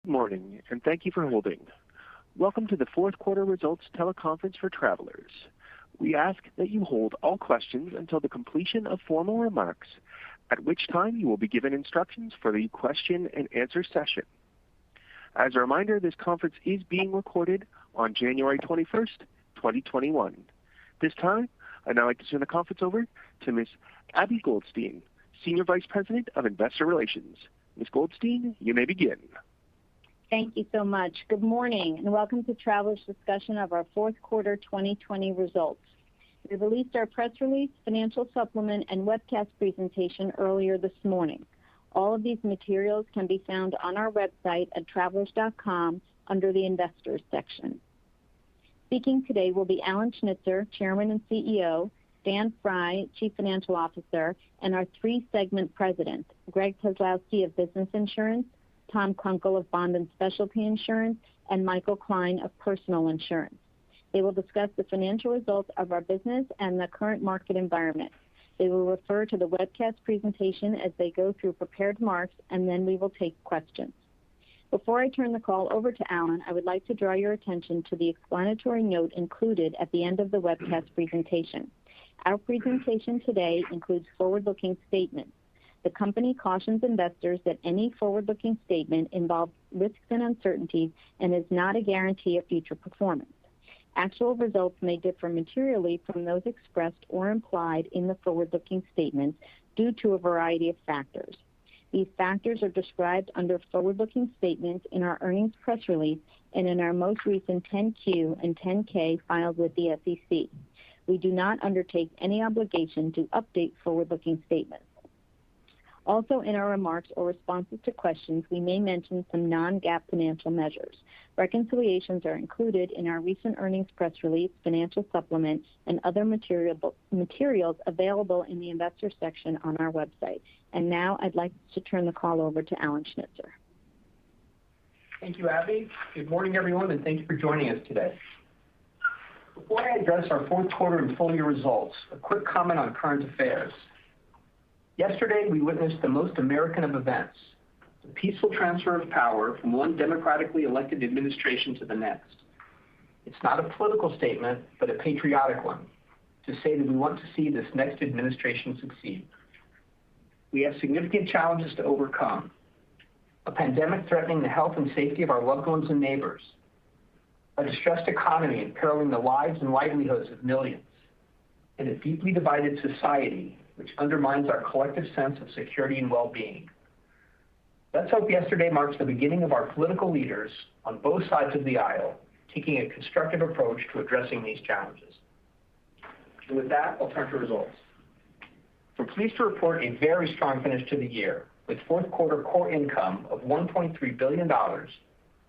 Good morning, and thank you for holding. Welcome to the fourth quarter results teleconference for Travelers. We ask that you hold all questions until the completion of formal remarks, at which time you will be given instructions for the question and answer session. As a reminder, this conference is being recorded on January 21st, 2021. This time, I'd now like to turn the conference over to Ms. Abby Goldstein, Senior Vice President of Investor Relations. Ms. Goldstein, you may begin. Thank you so much. Good morning, and welcome to Travelers' discussion of our fourth quarter 2020 results. We released our press release, financial supplement, and webcast presentation earlier this morning. All of these materials can be found on our website at travelers.com under the Investors section. Speaking today will be Alan Schnitzer, Chairman and CEO, Dan Frey, Chief Financial Officer, and our three-segment presidents, Greg Kozlowski of Business Insurance, Tom Kunkel of Bond and Specialty Insurance, and Michael Klein of Personal Insurance. They will discuss the financial results of our business and the current market environment. They will refer to the webcast presentation as they go through prepared remarks, and then we will take questions. Before I turn the call over to Alan, I would like to draw your attention to the explanatory note included at the end of the webcast presentation. Our presentation today includes forward-looking statements. The company cautions investors that any forward-looking statement involves risks and uncertainties and is not a guarantee of future performance. Actual results may differ materially from those expressed or implied in the forward-looking statements due to a variety of factors. These factors are described under forward-looking statements in our earnings press release and in our most recent 10-Q and 10-K filed with the SEC. We do not undertake any obligation to update forward-looking statements. Also, in our remarks or responses to questions, we may mention some non-GAAP financial measures. Reconciliations are included in our recent earnings press release, financial supplement, and other materials available in the Investors section on our website. And now I'd like to turn the call over to Alan Schnitzer. Thank you, Abby. Good morning, everyone, and thank you for joining us today. Before I address our fourth quarter and full year results, a quick comment on current affairs. Yesterday, we witnessed the most American of events, the peaceful transfer of power from one democratically elected administration to the next. It's not a political statement, but a patriotic one, to say that we want to see this next administration succeed. We have significant challenges to overcome. A pandemic threatening the health and safety of our loved ones and neighbors. A distressed economy imperiling the lives and livelihoods of millions. And a deeply divided society which undermines our collective sense of security and well-being. Let's hope yesterday marks the beginning of our political leaders on both sides of the aisle taking a constructive approach to addressing these challenges. And with that, I'll turn to results. We're pleased to report a very strong finish to the year, with fourth quarter core income of $1.3 billion, or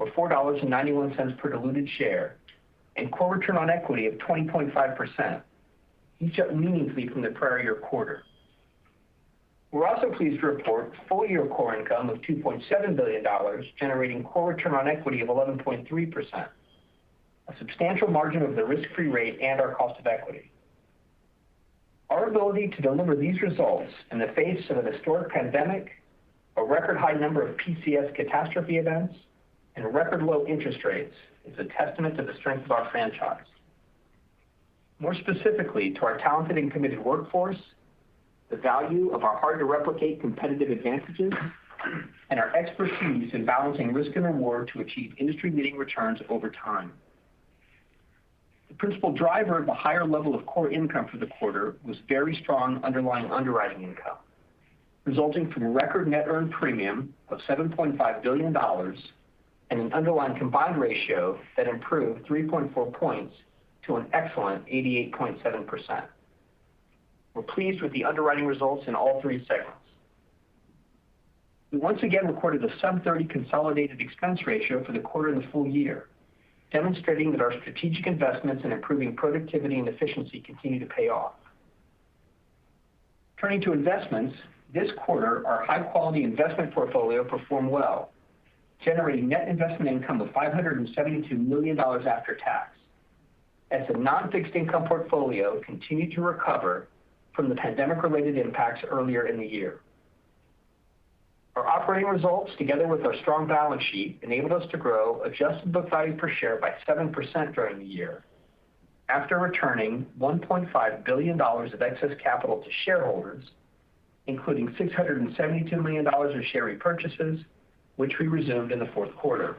$4.91 per diluted share, and core return on equity of 20.5%. Each up meaningfully from the prior year quarter. We're also pleased to report full year core income of $2.7 billion, generating core return on equity of 11.3%, a substantial margin of the risk-free rate and our cost of equity. Our ability to deliver these results in the face of an historic pandemic, a record high number of PCS catastrophe events, and record low interest rates is a testament to the strength of our franchise. More specifically, to our talented and committed workforce, the value of our hard-to-replicate competitive advantages, and our expertise in balancing risk and reward to achieve industry-leading returns over time. The principal driver of the higher level of core income for the quarter was very strong underlying underwriting income, resulting from a record net earned premium of $7.5 billion and an underlying combined ratio that improved 3.4 points to an excellent 88.7%. We're pleased with the underwriting results in all three segments. We once again recorded a sub-30 consolidated expense ratio for the quarter and the full year, demonstrating that our strategic investments in improving productivity and efficiency continue to pay off. Turning to investments, this quarter, our high-quality investment portfolio performed well, generating net investment income of $572 million after tax, as the non-fixed income portfolio continued to recover from the pandemic-related impacts earlier in the year. Our operating results, together with our strong balance sheet, enabled us to grow adjusted book value per share by 7% during the year, after returning $1.5 billion of excess capital to shareholders, including $672 million of share repurchases, which we resumed in the fourth quarter.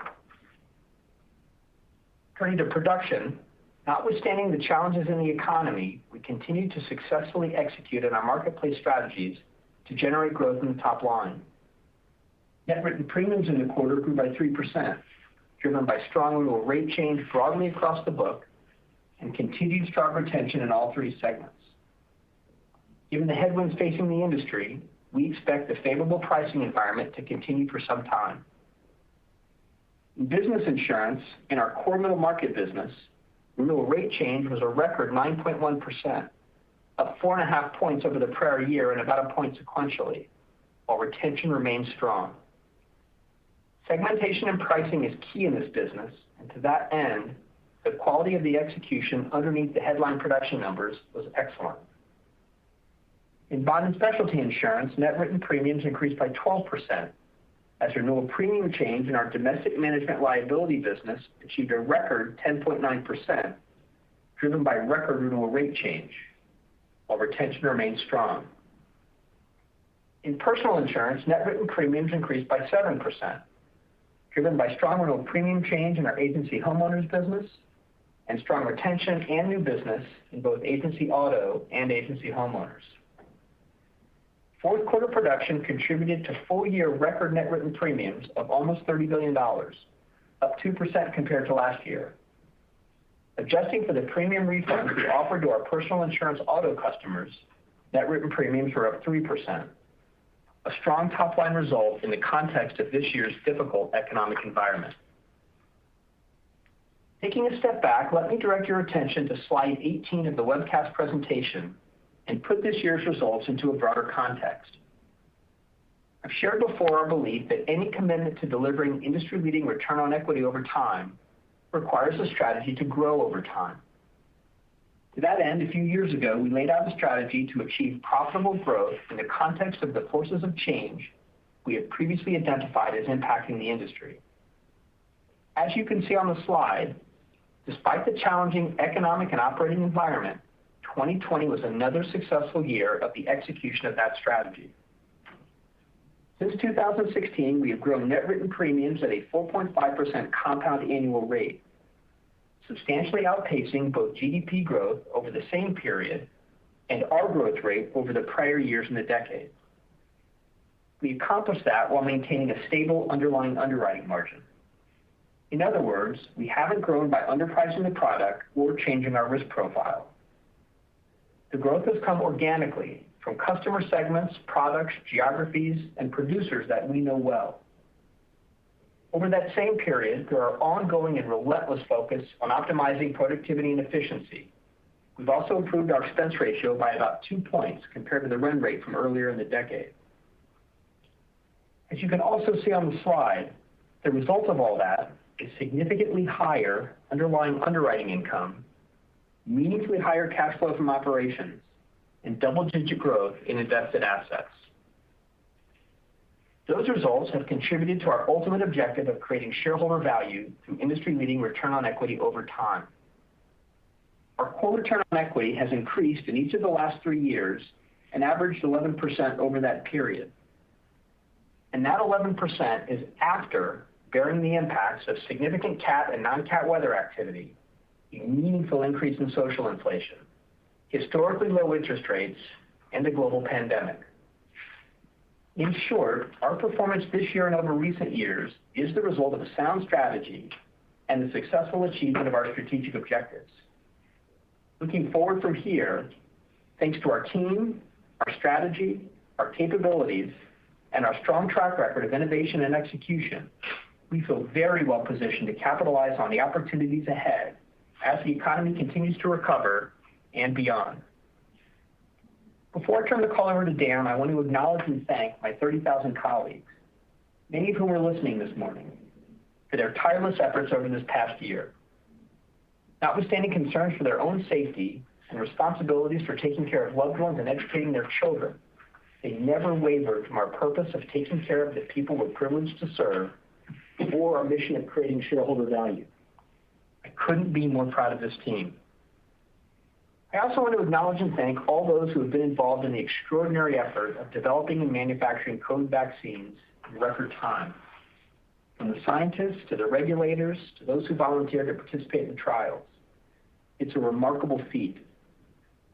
Turning to production, notwithstanding the challenges in the economy, we continued to successfully execute on our marketplace strategies to generate growth in the top line. Net written premiums in the quarter grew by 3%, driven by strong renewal rate change broadly across the book and continued strong retention in all three segments. Given the headwinds facing the industry, we expect the favorable pricing environment to continue for some time. In business insurance, in our core middle market business, renewal rate change was a record 9.1%, up 4.5 points over the prior year and about a point sequentially, while retention remains strong. Segmentation and pricing is key in this business, and to that end, the quality of the execution underneath the headline production numbers was excellent. In bond and specialty insurance, net written premiums increased by 12%, as renewal premium change in our domestic management liability business achieved a record 10.9%, driven by record renewal rate change, while retention remained strong. In personal insurance, net written premiums increased by 7%, driven by strong renewal premium change in our agency homeowners business and strong retention and new business in both agency auto and agency homeowners. Fourth quarter production contributed to full-year record net written premiums of almost $30 billion, up 2% compared to last year. Adjusting for the premium refunds we offered to our personal insurance auto customers, net written premiums were up 3%, a strong top-line result in the context of this year's difficult economic environment. Taking a step back, let me direct your attention to slide 18 of the webcast presentation and put this year's results into a broader context. I've shared before our belief that any commitment to delivering industry-leading return on equity over time requires a strategy to grow over time. To that end, a few years ago, we laid out a strategy to achieve profitable growth in the context of the forces of change we had previously identified as impacting the industry. As you can see on the slide, despite the challenging economic and operating environment, 2020 was another successful year of the execution of that strategy. Since 2016, we have grown net written premiums at a 4.5% compound annual rate, substantially outpacing both GDP growth over the same period and our growth rate over the prior years in the decade. We accomplished that while maintaining a stable underlying underwriting margin. In other words, we haven't grown by underpricing the product or changing our risk profile. The growth has come organically from customer segments, products, geographies, and producers that we know well. Over that same period, through our ongoing and relentless focus on optimizing productivity and efficiency, we've also improved our expense ratio by about 2 points compared to the run rate from earlier in the decade. As you can also see on the slide, the result of all that is significantly higher underlying underwriting income, meaningfully higher cash flow from operations, and double-digit growth in invested assets. Those results have contributed to our ultimate objective of creating shareholder value through industry-leading return on equity over time. Our core return on equity has increased in each of the last 3 years and averaged 11% over that period. And that 11% is after bearing the impacts of significant cat and non-cat weather activity, a meaningful increase in social inflation, historically low interest rates, and a global pandemic. In short, our performance this year and over recent years is the result of a sound strategy and the successful achievement of our strategic objectives. Looking forward from here, thanks to our team, our strategy, our capabilities, and our strong track record of innovation and execution, we feel very well positioned to capitalize on the opportunities ahead as the economy continues to recover and beyond. Before I turn the call over to Dan, I want to acknowledge and thank my 30,000 colleagues, many of whom are listening this morning, for their tireless efforts over this past year. Notwithstanding concerns for their own safety and responsibilities for taking care of loved ones and educating their children, They never wavered from our purpose of taking care of the people we're privileged to serve or our mission of creating shareholder value. I couldn't be more proud of this team. I also want to acknowledge and thank all those who have been involved in the extraordinary effort of developing and manufacturing COVID vaccines in record time. From the scientists to the regulators to those who volunteered to participate in the trials. It's a remarkable feat.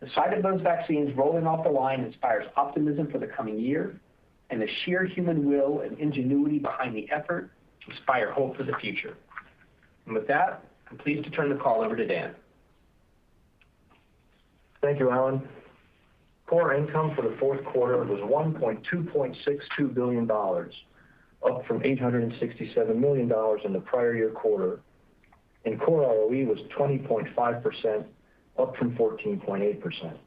The sight of those vaccines rolling off the line inspires optimism for the coming year, and the sheer human will and ingenuity behind the effort inspire hope for the future. And with that, I'm pleased to turn the call over to Dan. Thank you, Alan. Core income for the fourth quarter was $2.62 billion, up from $867 million in the prior year quarter, and core ROE was 20.5%, up from 14.8%.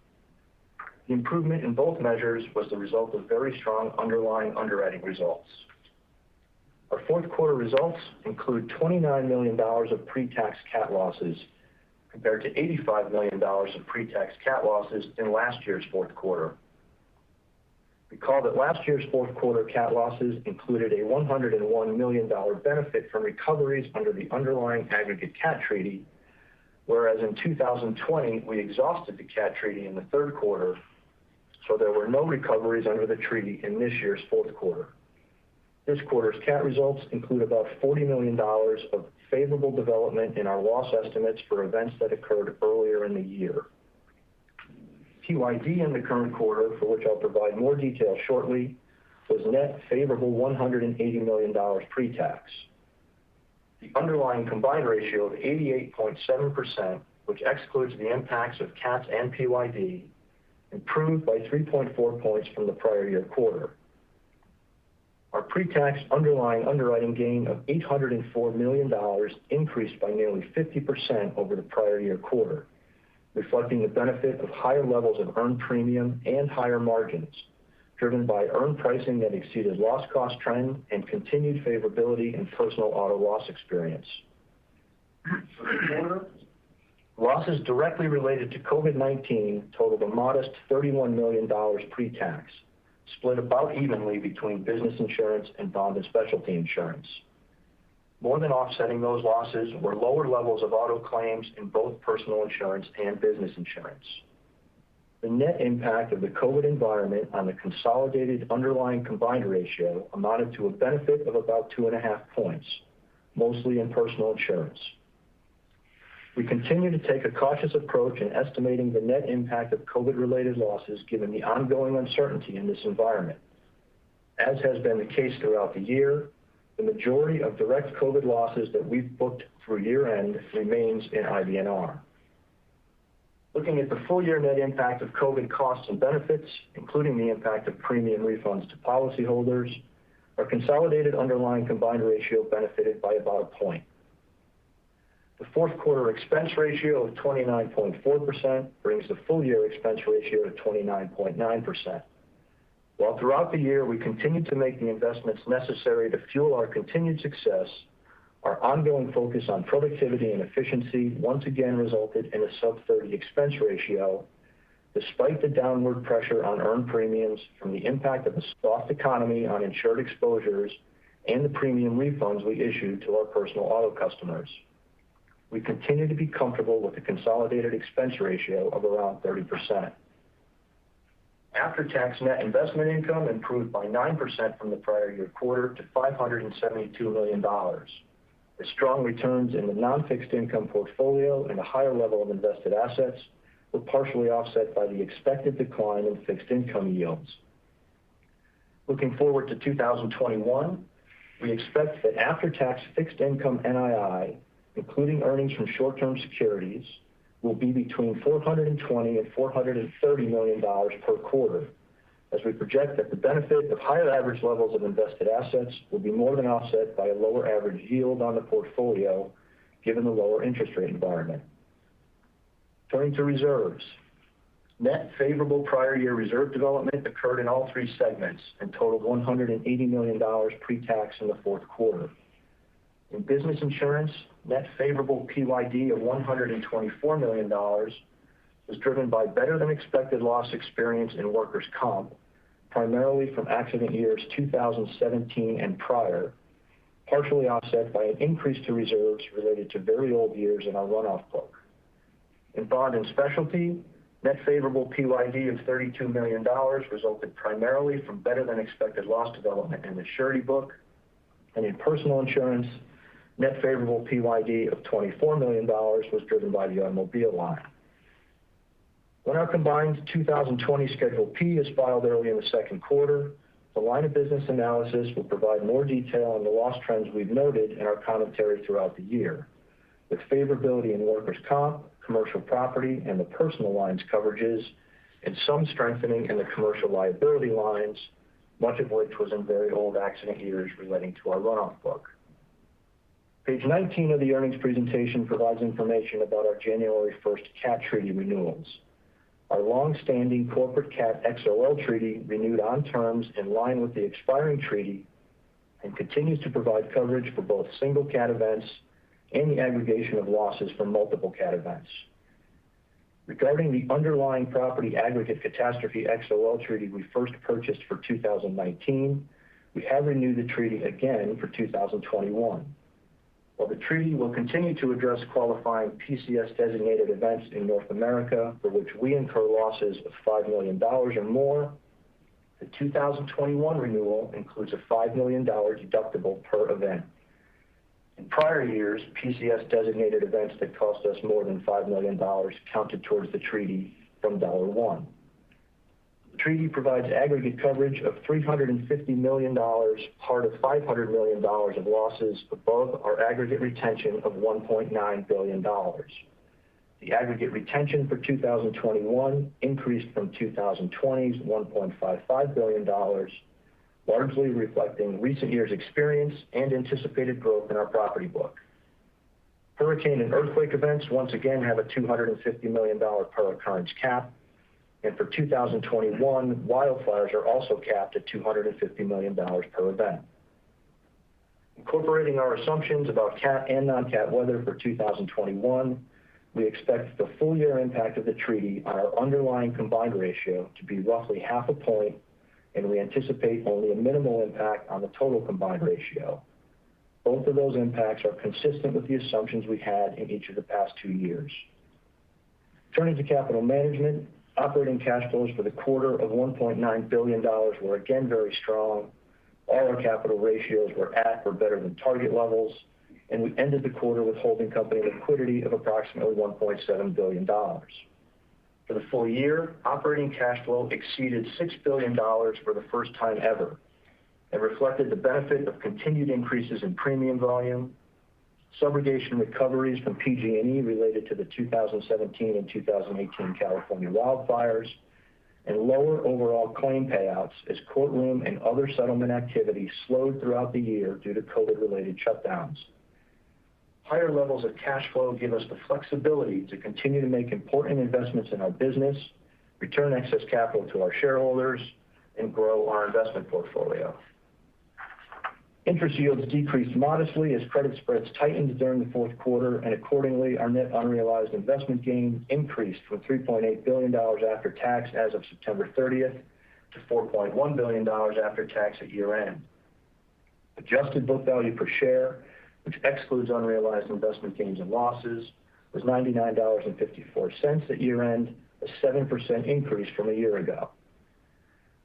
The improvement in both measures was the result of very strong underlying underwriting results. Our fourth quarter results include $29 million of pre-tax cat losses, compared to $85 million of pre-tax cat losses in last year's fourth quarter. Recall that last year's fourth quarter cat losses included a $101 million benefit from recoveries under the underlying aggregate cat treaty, whereas in 2020 we exhausted the cat treaty in the third quarter, so there were no recoveries under the treaty in this year's fourth quarter. This quarter's cat results include about $40 million of favorable development in our loss estimates for events that occurred earlier in the year. PYD in the current quarter, for which I'll provide more detail shortly, was net favorable $180 million pre-tax. The underlying combined ratio of 88.7%, which excludes the impacts of cats and PYD, improved by 3.4 points from the prior year quarter. Our pre-tax underlying underwriting gain of $804 million increased by nearly 50% over the prior year quarter, reflecting the benefit of higher levels of earned premium and higher margins, driven by earned pricing that exceeded loss cost trend and continued favorability in personal auto loss experience. For the quarter, losses directly related to COVID-19 totaled a modest $31 million pre-tax, split about evenly between business insurance and bond and specialty insurance. More than offsetting those losses were lower levels of auto claims in both personal insurance and business insurance. The net impact of the COVID environment on the consolidated underlying combined ratio amounted to a benefit of about 2.5 points, mostly in personal insurance. We continue to take a cautious approach in estimating the net impact of COVID-related losses given the ongoing uncertainty in this environment. As has been the case throughout the year, the majority of direct COVID losses that we've booked through year-end remains in IBNR. Looking at the full-year net impact of COVID costs and benefits, including the impact of premium refunds to policyholders, our consolidated underlying combined ratio benefited by about a point. The fourth quarter expense ratio of 29.4% brings the full-year expense ratio to 29.9%. While throughout the year we continued to make the investments necessary to fuel our continued success, our ongoing focus on productivity and efficiency once again resulted in a sub-30 expense ratio, despite the downward pressure on earned premiums from the impact of a soft economy on insured exposures and the premium refunds we issued to our personal auto customers. We continue to be comfortable with a consolidated expense ratio of around 30%. After-tax net investment income improved by 9% from the prior year quarter to $572 million. The strong returns in the non-fixed income portfolio and a higher level of invested assets were partially offset by the expected decline in fixed income yields. Looking forward to 2021, we expect that after-tax fixed income NII, including earnings from short-term securities, will be between $420 and $430 million per quarter, as we project that the benefit of higher average levels of invested assets will be more than offset by a lower average yield on the portfolio, given the lower interest rate environment. Turning to reserves. Net favorable prior year reserve development occurred in all three segments and totaled $180 million pre-tax in the fourth quarter. In business insurance, net favorable PYD of $124 million was driven by better than expected loss experience in workers' comp, primarily from accident years 2017 and prior, partially offset by an increase to reserves related to very old years in our runoff book. In bond and specialty, net favorable PYD of $32 million resulted primarily from better than expected loss development in the surety book, and in personal insurance, net favorable PYD of $24 million was driven by the automobile line. When our combined 2020 Schedule P is filed early in the second quarter, the line of business analysis will provide more detail on the loss trends we've noted in our commentary throughout the year, with favorability in workers' comp, commercial property, and the personal lines coverages, and some strengthening in the commercial liability lines, much of which was in very old accident years relating to our runoff book. Page 19 of the earnings presentation provides information about our January 1st CAT treaty renewals. Our long-standing corporate CAT XOL treaty renewed on terms in line with the expiring treaty and continues to provide coverage for both single CAT events and the aggregation of losses from multiple CAT events. Regarding the underlying property aggregate catastrophe XOL treaty we first purchased for 2019, we have renewed the treaty again for 2021. While the treaty will continue to address qualifying PCS-designated events in North America for which we incur losses of $5 million or more, the 2021 renewal includes a $5 million deductible per event. In prior years, PCS-designated events that cost us more than $5 million counted towards the treaty from $1. The treaty provides aggregate coverage of $350 million, part of $500 million of losses above our aggregate retention of $1.9 billion. The aggregate retention for 2021 increased from 2020's $1.55 billion, largely reflecting recent years' experience and anticipated growth in our property book. Hurricane and earthquake events once again have a $250 million per occurrence cap, and for 2021, wildfires are also capped at $250 million per event. Incorporating our assumptions about CAT and non-CAT weather for 2021, we expect the full year impact of the treaty on our underlying combined ratio to be roughly 0.5 point, and we anticipate only a minimal impact on the total combined ratio. Both of those impacts are consistent with the assumptions we had in each of the past 2 years. Turning to capital management, operating cash flows for the quarter of $1.9 billion were again very strong. All our capital ratios were at or better than target levels, and we ended the quarter with holding company liquidity of approximately $1.7 billion. For the full year, operating cash flow exceeded $6 billion for the first time ever and reflected the benefit of continued increases in premium volume, subrogation recoveries from PG&E related to the 2017 and 2018 California wildfires, and lower overall claim payouts as courtroom and other settlement activity slowed throughout the year due to COVID-related shutdowns. Higher levels of cash flow give us the flexibility to continue to make important investments in our business, return excess capital to our shareholders, and grow our investment portfolio. Interest yields decreased modestly as credit spreads tightened during the fourth quarter, and accordingly, our net unrealized investment gain increased from $3.8 billion after tax as of September 30th to $4.1 billion after tax at year-end. Adjusted book value per share, which excludes unrealized investment gains and losses, was $99.54 at year-end, a 7% increase from a year ago.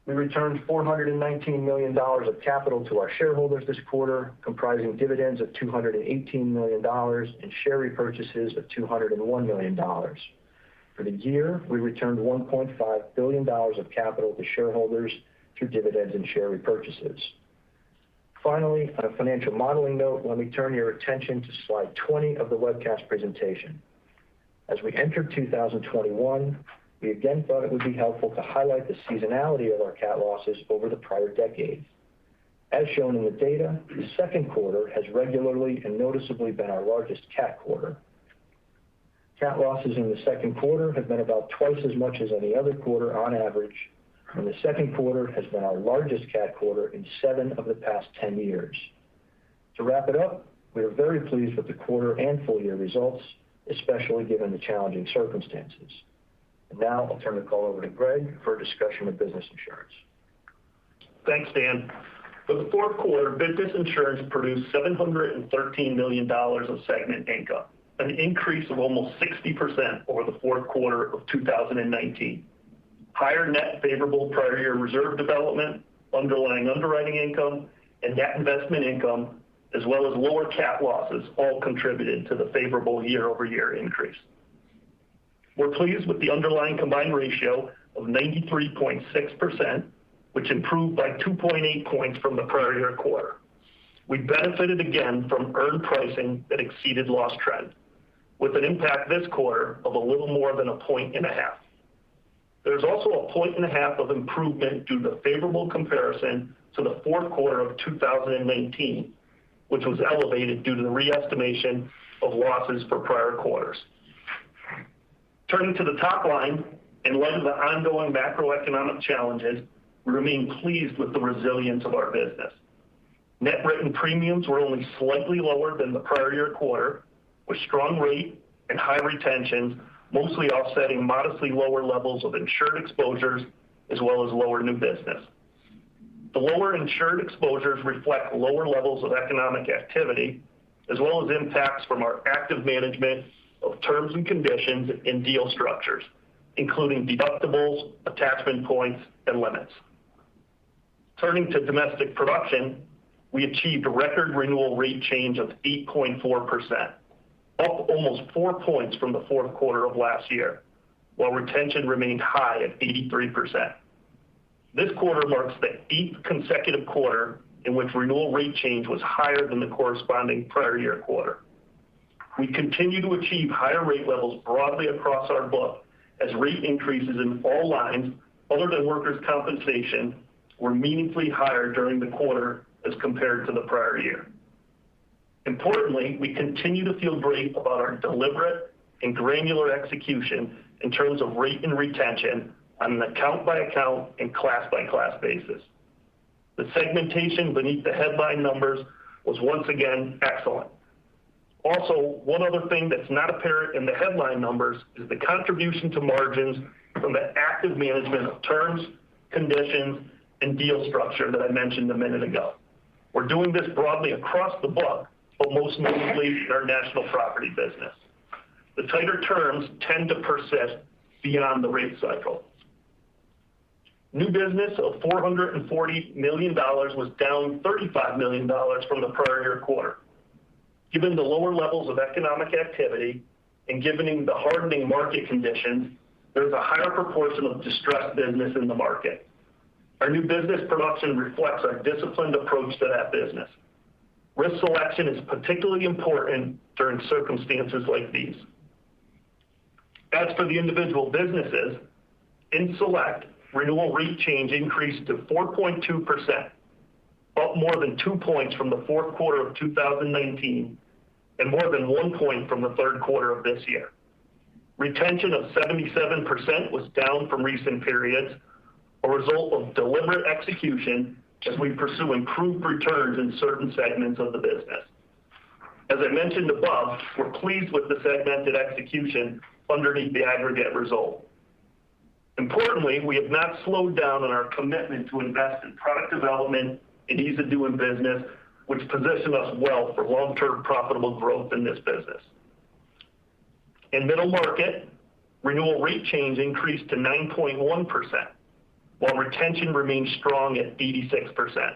We returned $419 million of capital to our shareholders this quarter, comprising dividends of $218 million and share repurchases of $201 million. For the year, we returned $1.5 billion of capital to shareholders through dividends and share repurchases. Finally, on a financial modeling note, let me turn your attention to slide 20 of the webcast presentation. As we enter 2021, we again thought it would be helpful to highlight the seasonality of our CAT losses over the prior decades. As shown in the data, the second quarter has regularly and noticeably been our largest CAT quarter. CAT losses in the second quarter have been about twice as much as any other quarter on average, and the second quarter has been our largest CAT quarter in 7 of the past 10 years. To wrap it up, we are very pleased with the quarter and full year results, especially given the challenging circumstances. And now I'll turn the call over to Greg for a discussion of business insurance. Thanks, Dan. For the fourth quarter, business insurance produced $713 million of segment income, an increase of almost 60% over the fourth quarter of 2019. Higher net favorable prior year reserve development, underlying underwriting income, and net investment income, as well as lower cat losses, all contributed to the favorable year-over-year increase. We're pleased with the underlying combined ratio of 93.6%, which improved by 2.8 points from the prior year quarter. We benefited again from earned pricing that exceeded loss trend, with an impact this quarter of a little more than 1.5 points. There's also 1.5 points of improvement due to favorable comparison to the fourth quarter of 2019, which was elevated due to the re-estimation of losses for prior quarters. Turning to the top line, in light of the ongoing macroeconomic challenges, we remain pleased with the resilience of our business. Net written premiums were only slightly lower than the prior year quarter, with strong rate and high retentions, mostly offsetting modestly lower levels of insured exposures as well as lower new business. The lower insured exposures reflect lower levels of economic activity, as well as impacts from our active management of terms and conditions and deal structures, including deductibles, attachment points, and limits. Turning to domestic production, we achieved a record renewal rate change of 8.4%, up almost 4 points from the fourth quarter of last year, while retention remained high at 83%. This quarter marks the 8th consecutive quarter in which renewal rate change was higher than the corresponding prior year quarter. We continue to achieve higher rate levels broadly across our book as rate increases in all lines other than workers' compensation were meaningfully higher during the quarter as compared to the prior year. Importantly, we continue to feel great about our deliberate and granular execution in terms of rate and retention on an account-by-account and class-by-class basis. The segmentation beneath the headline numbers was once again excellent. Also, one other thing that's not apparent in the headline numbers is the contribution to margins from the active management of terms, conditions, and deal structure that I mentioned a minute ago. We're doing this broadly across the book, but most notably in our national property business. The tighter terms tend to persist beyond the rate cycle. New business of $440 million was down $35 million from the prior year quarter. Given the lower levels of economic activity and given the hardening market conditions, there's a higher proportion of distressed business in the market. Our new business production reflects our disciplined approach to that business. Risk selection is particularly important during circumstances like these. As for the individual businesses, in Select, renewal rate change increased to 4.2%, up more than 2 points from the fourth quarter of 2019 and more than 1 point from the third quarter of this year. Retention of 77% was down from recent periods, a result of deliberate execution as we pursue improved returns in certain segments of the business. As I mentioned above, we're pleased with the segmented execution underneath the aggregate result. Importantly, we have not slowed down on our commitment to invest in product development and ease of doing business, which position us well for long-term profitable growth in this business. In middle market, renewal rate change increased to 9.1%, while retention remained strong at 86%.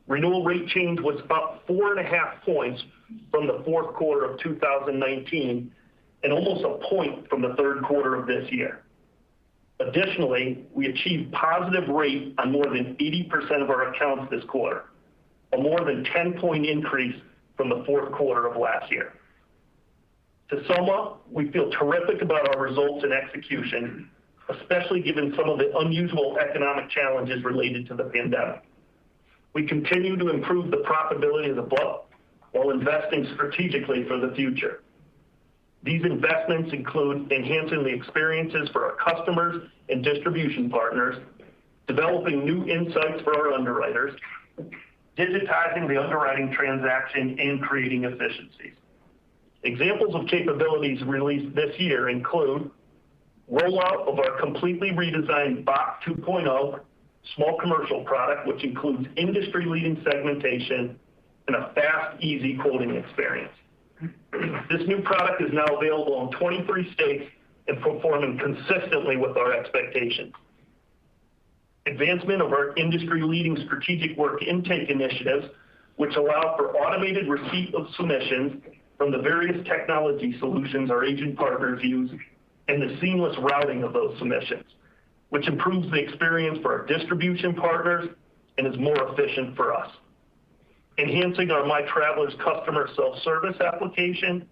Renewal rate change was up 4.5 points from the fourth quarter of 2019 and almost 1 point from the third quarter of this year. Additionally, we achieved positive rate on more than 80% of our accounts this quarter, a more than 10-point increase from the fourth quarter of last year. To sum up, we feel terrific about our results and execution, especially given some of the unusual economic challenges related to the pandemic. We continue to improve the profitability of the book while investing strategically for the future. These investments include enhancing the experiences for our customers and distribution partners, developing new insights for our underwriters, digitizing the underwriting transaction, and creating efficiencies. Examples of capabilities released this year include rollout of our completely redesigned BOP 2.0 small commercial product, which includes industry-leading segmentation and a fast, easy quoting experience. This new product is now available in 23 states and performing consistently with our expectations. Advancement of our industry-leading strategic work intake initiatives, which allow for automated receipt of submissions from the various technology solutions our agent partners use, and the seamless routing of those submissions, which improves the experience for our distribution partners and is more efficient for us. Enhancing our My Travelers customer self-service application.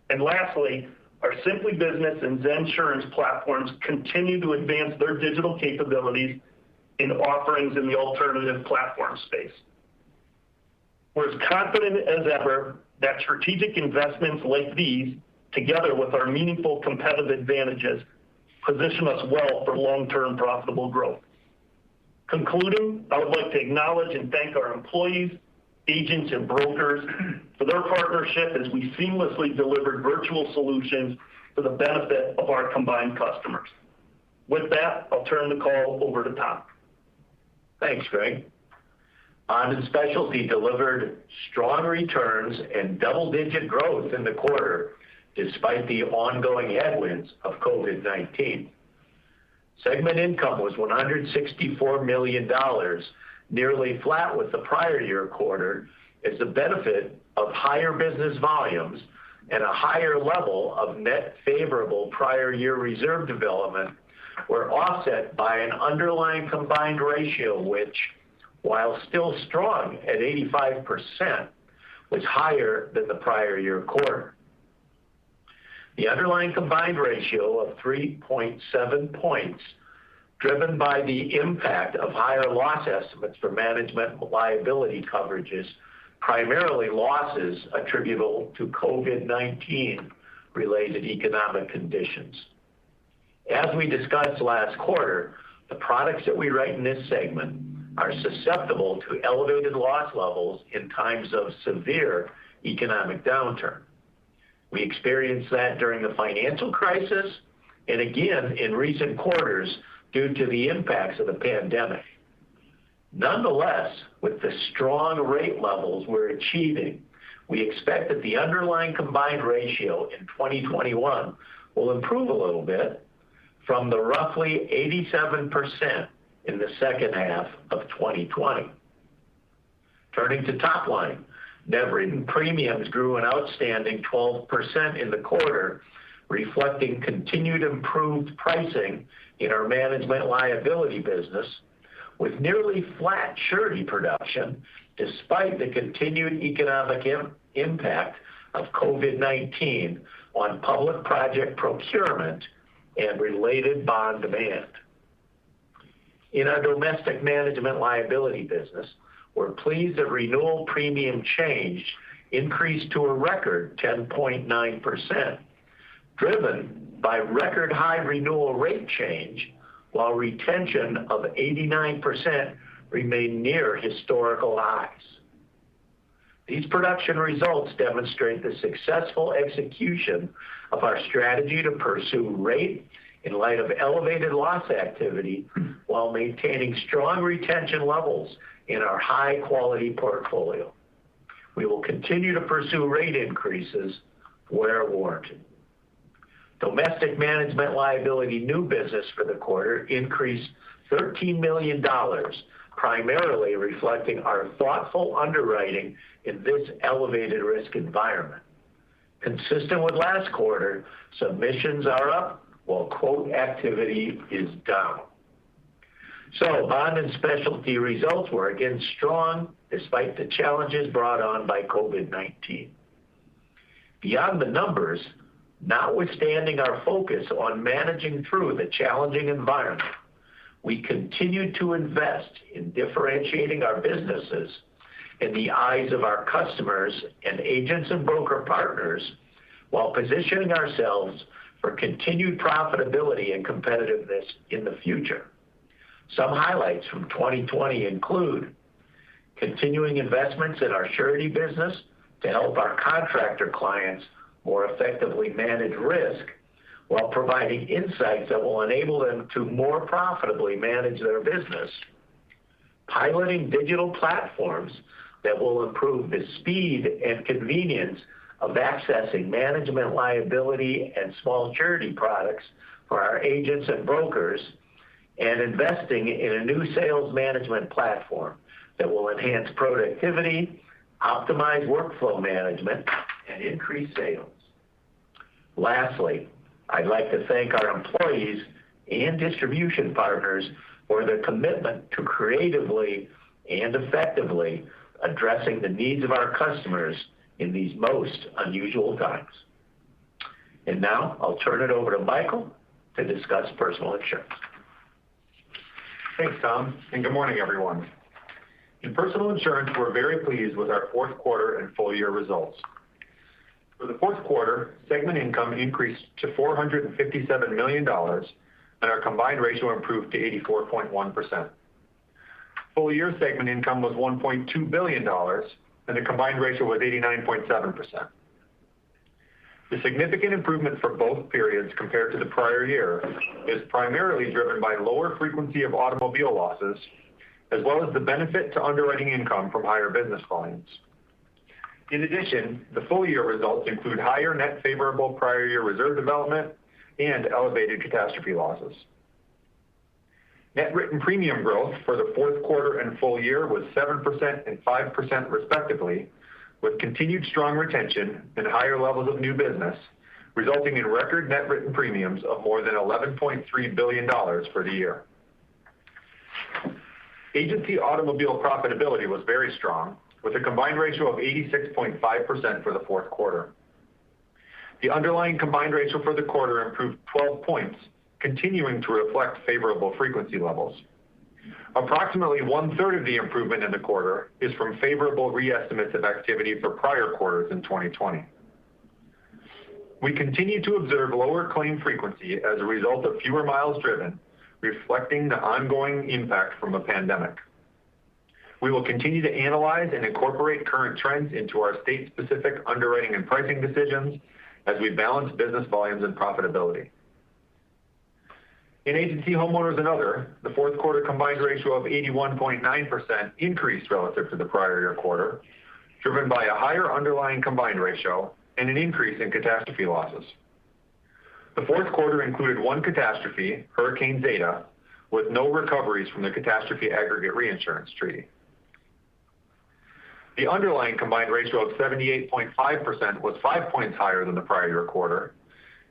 And lastly, our Simply Business and Zensurance platforms continue to advance their digital capabilities in offerings in the alternative platform space. We're as confident as ever that strategic investments like these, together with our meaningful competitive advantages, position us well for long-term profitable growth. Concluding, I would like to acknowledge and thank our employees, agents, and brokers for their partnership as we seamlessly delivered virtual solutions for the benefit of our combined customers. With that, I'll turn the call over to Tom. Thanks, Greg. Bond and Specialty delivered strong returns and double-digit growth in the quarter despite the ongoing headwinds of COVID-19. Segment income was $164 million, nearly flat with the prior year quarter, as the benefit of higher business volumes and a higher level of net favorable prior year reserve development were offset by an underlying combined ratio which, while still strong at 85%, was higher than the prior year quarter. The underlying combined ratio of 3.7 points, driven by the impact of higher loss estimates for management liability coverages, primarily losses attributable to COVID-19 related economic conditions. As we discussed last quarter, the products that we write in this segment are susceptible to elevated loss levels in times of severe economic downturn. We experienced that during the financial crisis and again in recent quarters due to the impacts of the pandemic. Nonetheless, with the strong rate levels we're achieving, we expect that the underlying combined ratio in 2021 will improve a little bit from the roughly 87% in the second half of 2020. Turning to top line, net written premiums grew an outstanding 12% in the quarter, reflecting continued improved pricing in our management liability business, with nearly flat surety production despite the continued economic impact of COVID-19 on public project procurement and related bond demand. In our domestic management liability business, we're pleased that renewal premium change increased to a record 10.9%, driven by record high renewal rate change, while retention of 89% remained near historical highs. These production results demonstrate the successful execution of our strategy to pursue rate in light of elevated loss activity while maintaining strong retention levels in our high-quality portfolio. We will continue to pursue rate increases where warranted. Domestic management liability new business for the quarter increased $13 million, primarily reflecting our thoughtful underwriting in this elevated risk environment. Consistent with last quarter, submissions are up while quote activity is down. So Bond and Specialty results were again strong despite the challenges brought on by COVID-19. Beyond the numbers, notwithstanding our focus on managing through the challenging environment, we continue to invest in differentiating our businesses in the eyes of our customers and agents and broker partners while positioning ourselves for continued profitability and competitiveness in the future. Some highlights from 2020 include continuing investments in our surety business to help our contractor clients more effectively manage risk while providing insights that will enable them to more profitably manage their business, piloting digital platforms that will improve the speed and convenience of accessing management liability and small charity products for our agents and brokers, and investing in a new sales management platform that will enhance productivity, optimize workflow management, and increase sales. Lastly, I'd like to thank our employees and distribution partners for their commitment to creatively and effectively addressing the needs of our customers in these most unusual times. And now I'll turn it over to Michael to discuss personal insurance. Thanks, Tom, and good morning, everyone. In personal insurance, we're very pleased with our fourth quarter and full year results. For the fourth quarter, segment income increased to $457 million, and our combined ratio improved to 84.1%. Full year segment income was $1.2 billion, and the combined ratio was 89.7%. The significant improvement for both periods compared to the prior year is primarily driven by lower frequency of automobile losses, as well as the benefit to underwriting income from higher business volumes. In addition, the full year results include higher net favorable prior year reserve development and elevated catastrophe losses. Net written premium growth for the fourth quarter and full year was 7% and 5% respectively, with continued strong retention and higher levels of new business, resulting in record net written premiums of more than $11.3 billion for the year. Agency automobile profitability was very strong, with a combined ratio of 86.5% for the fourth quarter. The underlying combined ratio for the quarter improved 12 points, continuing to reflect favorable frequency levels. Approximately 1/3 of the improvement in the quarter is from favorable re-estimates of activity for prior quarters in 2020. We continue to observe lower claim frequency as a result of fewer miles driven, reflecting the ongoing impact from the pandemic. We will continue to analyze and incorporate current trends into our state-specific underwriting and pricing decisions as we balance business volumes and profitability. In agency homeowners and other, the fourth quarter combined ratio of 81.9% increased relative to the prior year quarter, driven by a higher underlying combined ratio and an increase in catastrophe losses. The fourth quarter included one catastrophe, Hurricane Zeta, with no recoveries from the catastrophe aggregate reinsurance treaty. The underlying combined ratio of 78.5% was 5 points higher than the prior year quarter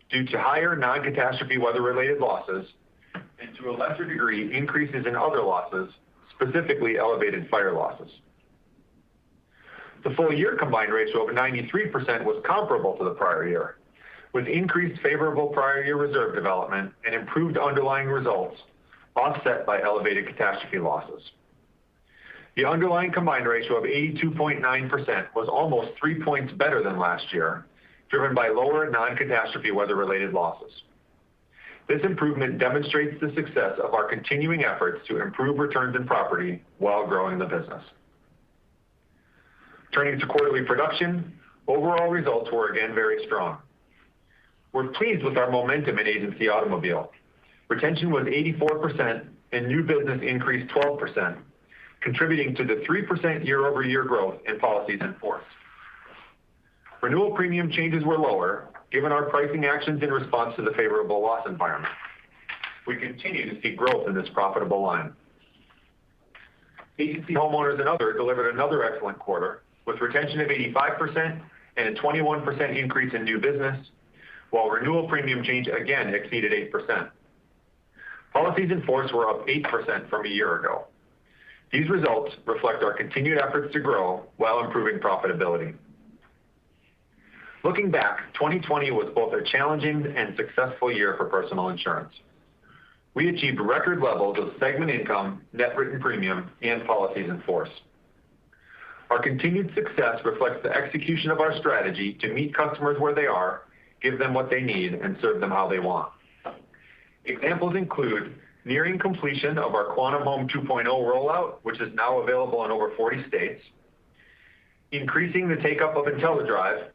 due to higher non-catastrophe weather-related losses and, to a lesser degree, increases in other losses, specifically elevated fire losses. The full year combined ratio of 93% was comparable to the prior year, with increased favorable prior year reserve development and improved underlying results offset by elevated catastrophe losses. The underlying combined ratio of 82.9% was almost 3 points better than last year, driven by lower non-catastrophe weather-related losses. This improvement demonstrates the success of our continuing efforts to improve returns in property while growing the business. Turning to quarterly production, overall results were again very strong. We're pleased with our momentum in agency automobile. Retention was 84% and new business increased 12%, contributing to the 3% year-over-year growth in policies in force. Renewal premium changes were lower, given our pricing actions in response to the favorable loss environment. We continue to see growth in this profitable line. Agency homeowners and other delivered another excellent quarter, with retention of 85% and a 21% increase in new business, while renewal premium change again exceeded 8%. Policies in force were up 8% from a year ago. These results reflect our continued efforts to grow while improving profitability. Looking back, 2020 was both a challenging and successful year for personal insurance. We achieved record levels of segment income, net written premium, and policies in force. Our continued success reflects the execution of our strategy to meet customers where they are, give them what they need, and serve them how they want. Examples include nearing completion of our Quantum Home 2.0 rollout, which is now available in over 40 states, increasing the take-up of IntelliDrive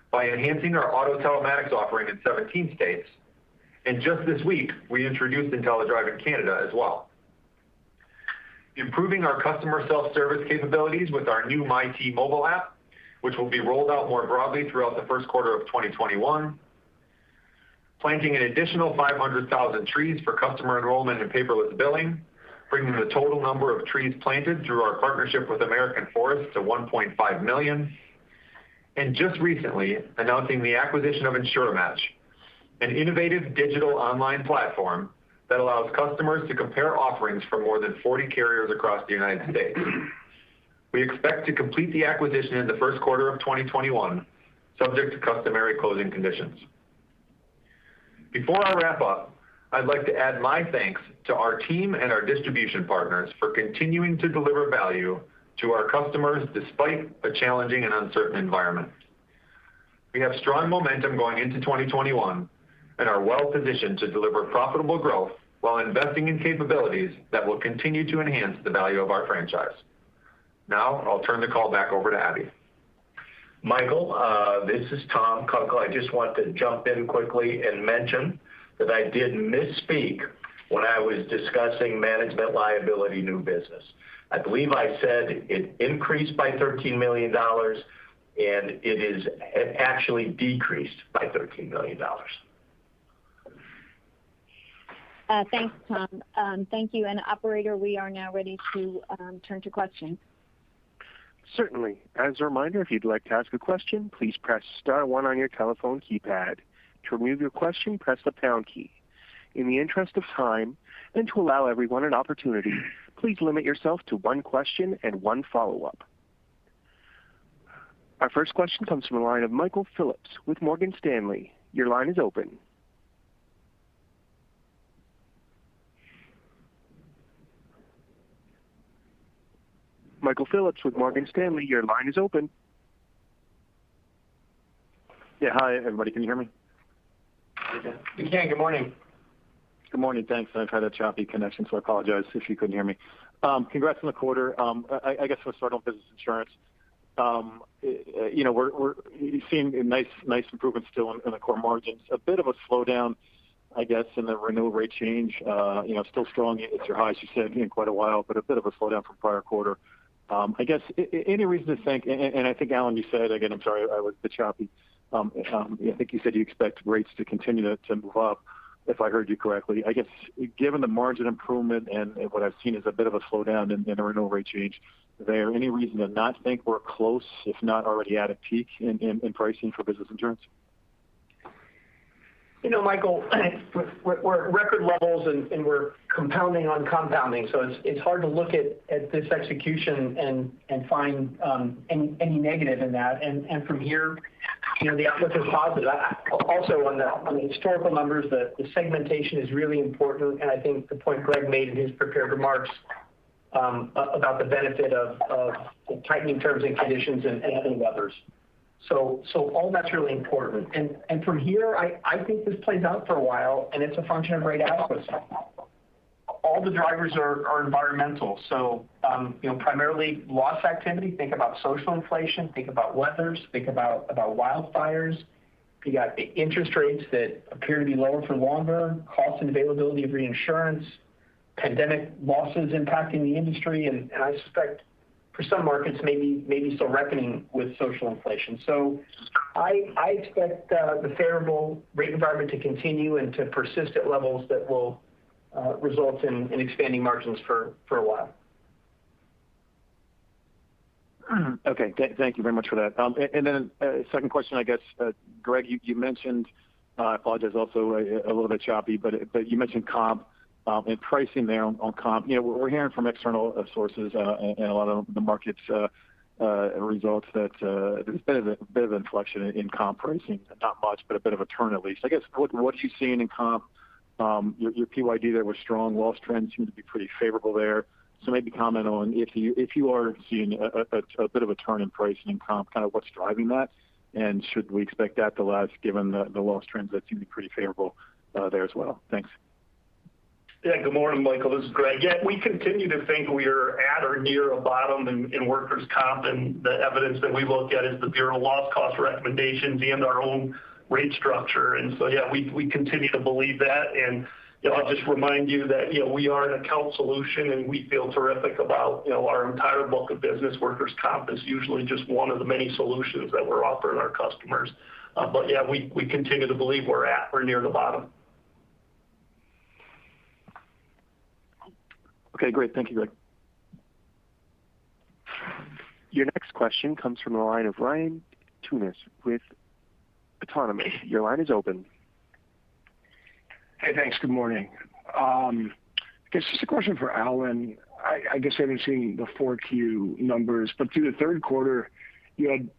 by enhancing our auto telematics offering in 17 states, and just this week, we introduced IntelliDrive in Canada as well. improving our customer self-service capabilities with our new MyT mobile app, which will be rolled out more broadly throughout the first quarter of 2021, planting an additional 500,000 trees for customer enrollment and paperless billing, bringing the total number of trees planted through our partnership with American Forest to 1.5 million, and just recently announcing the acquisition of InsureMatch, an innovative digital online platform that allows customers to compare offerings from more than 40 carriers across the United States. We expect to complete the acquisition in the first quarter of 2021, subject to customary closing conditions. Before I wrap up, I'd like to add my thanks to our team and our distribution partners for continuing to deliver value to our customers despite a challenging and uncertain environment. We have strong momentum going into 2021 and are well positioned to deliver profitable growth while investing in capabilities that will continue to enhance the value of our franchise. Now, I'll turn the call back over to Abby. Michael, this is Tom Kunkel. I just want to jump in quickly and mention that I did misspeak when I was discussing management liability new business. I believe I said it increased by $13 million, and it actually decreased by $13 million. Thanks, Tom. Thank you. And operator, we are now ready to turn to questions. Certainly. As a reminder, if you'd like to ask a question, please press star one on your telephone keypad. To remove your question, press the pound key. In the interest of time and to allow everyone an opportunity, please limit yourself to one question and one follow-up. Our first question comes from the line of Michael Phillips with Morgan Stanley. Your line is open. Michael Phillips with Morgan Stanley, your line is open. Yeah, hi, everybody. Can you hear me? We can. Good morning. Good morning. Thanks. I've had a choppy connection, so I apologize if you couldn't hear me. Congrats on the quarter. I guess we'll start on business insurance. We're seeing nice improvements still in the core margins. A bit of a slowdown, I guess, in the renewal rate change. Still strong. It's your highest, you said, in quite a while, but a bit of a slowdown from prior quarter. I guess any reason to think, and I think, Alan, you said, again, I'm sorry, I was a bit choppy. I think you said you expect rates to continue to move up, if I heard you correctly. I guess given the margin improvement and what I've seen is a bit of a slowdown in the renewal rate change, is there any reason to not think we're close, if not already at a peak in pricing for business insurance? Michael, we're at record levels and we're compounding on compounding. So it's hard to look at this execution and find any negative in that. And from here, the outlook is positive. Also on the historical numbers, the segmentation is really important. And I think the point Greg made in his prepared remarks about the benefit of tightening terms and conditions and having others. So all that's really important. And from here, I think this plays out for a while, and it's a function of rate adequacy. All the drivers are environmental. So, primarily loss activity. Think about social inflation. Think about weathers. Think about wildfires. You got the interest rates that appear to be lower for longer, cost and availability of reinsurance, pandemic losses impacting the industry, and I suspect for some markets, maybe still reckoning with social inflation. So I expect the favorable rate environment to continue and to persist at levels that will result in expanding margins for a while. Okay, thank you very much for that. And then second question, I guess, Greg, you mentioned, I apologize, also a little bit choppy, but you mentioned comp. And pricing there on comp, we're hearing from external sources and a lot of the markets results that there's been a bit of inflection in comp pricing, not much, but a bit of a turn at least. I guess what are you seeing in comp? Your PYD there was strong. Loss trends seem to be pretty favorable there. So maybe comment on if you are seeing a bit of a turn in pricing in comp, kind of what's driving that, and should we expect that to last given the loss trends that seem to be pretty favorable there as well? Thanks. Yeah, good morning, Michael. This is Greg. Yeah, we continue to think we are at or near a bottom in workers' comp, and the evidence that we look at is the Bureau loss cost recommendations and our own rate structure. And so, yeah, we continue to believe that. And I'll just remind you that, we are an account solution and we feel terrific about, our entire book of business. Workers' comp is usually just one of the many solutions that we're offering our customers. But yeah, we continue to believe we're near the bottom. Okay, great. Thank you, Greg. Your next question comes from the line of Ryan Tunis with Autonomous. Your line is open. Hey, thanks. Good morning. I guess just a question for Alan. I guess I haven't seen the 4Q numbers, but through the third quarter, you had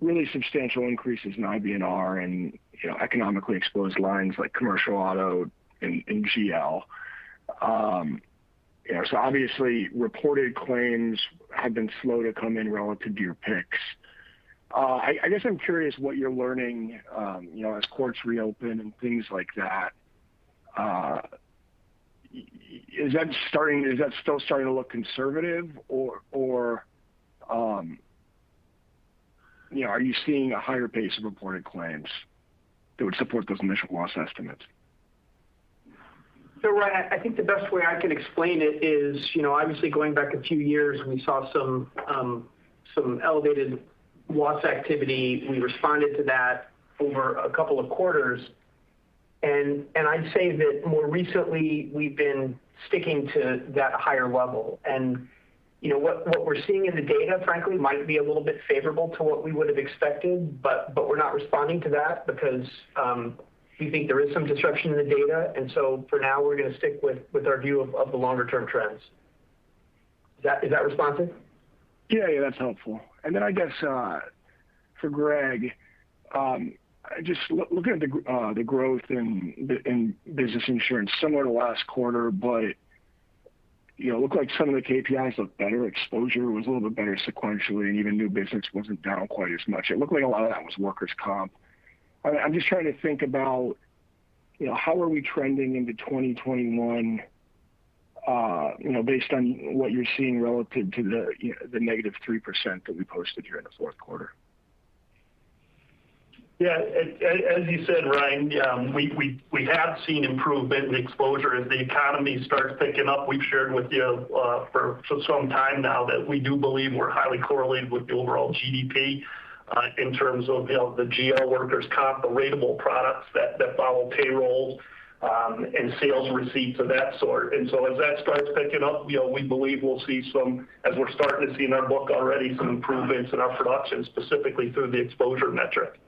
really substantial increases in IBNR and economically exposed lines like commercial auto and GL. So obviously reported claims have been slow to come in relative to your picks. I guess I'm curious what you're learning, as courts reopen and things like that. Is that still starting to look conservative, or are you seeing a higher pace of reported claims that would support those initial loss estimates? So, Ryan, I think the best way I can explain it is, obviously going back a few years, we saw some elevated loss activity. We responded to that over a couple of quarters. And I'd say that more recently we've been sticking to that higher level. And what we're seeing in the data, frankly, might be a little bit favorable to what we would have expected, but we're not responding to that because we think there is some disruption in the data. And so for now, we're going to stick with our view of the longer term trends. Is that responsive? Yeah, that's helpful. And then I guess for Greg, just looking at the growth in business insurance, similar to last quarter, but looked like some of the KPIs looked better. Exposure was a little bit better sequentially, and even new business wasn't down quite as much. It looked like a lot of that was workers' comp. I'm just trying to think about, how are we trending into 2021, based on what you're seeing relative to the negative 3% that we posted here in the fourth quarter. Yeah, as you said, Ryan, we have seen improvement in exposure as the economy starts picking up. We've shared with you for some time now that we do believe we're highly correlated with the overall GDP in terms of the GL workers' comp, the rateable products that follow payrolls and sales receipts of that sort. And so as that starts picking up, we believe we'll see some, as we're starting to see in our book already, some improvements in our production, specifically through the exposure metric.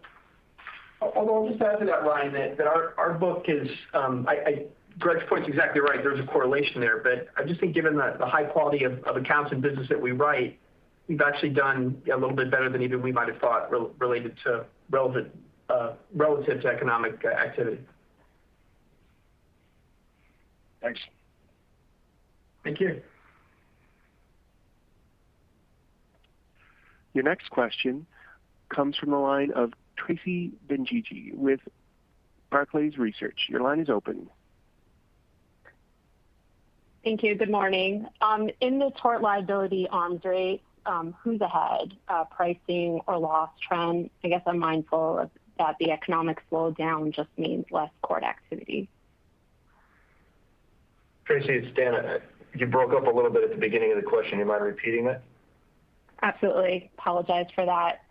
Although I'll just add to that, Ryan, that our book is, Greg's point's exactly right. There's a correlation there, but I just think given the high quality of accounts and business that we write, we've actually done a little bit better than even we might have thought relative to economic activity. Thanks. Thank you. Your next question comes from the line of Tracy Benguigui with Barclays Research. Your line is open. Thank you. Good morning. In the tort liability arms rate, who's ahead, pricing or loss trend? I guess I'm mindful of that the economic slowdown just means less court activity. Tracy, it's Dan. You broke up a little bit at the beginning of the question. You mind repeating that? Absolutely. Apologize for that.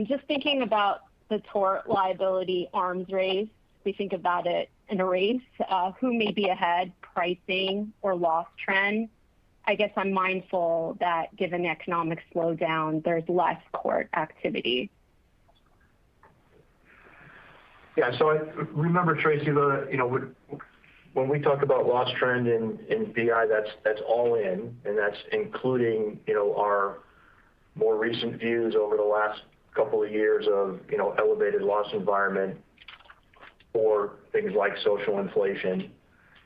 Just thinking about the tort liability arms race, we think about it in a race. Who may be ahead, pricing or loss trend? I guess I'm mindful that given the economic slowdown, there's less court activity. Yeah, so I remember, Tracy, when we talk about loss trend in BI, that's all in, and that's including, our more recent views over the last couple of years of, elevated loss environment for things like social inflation.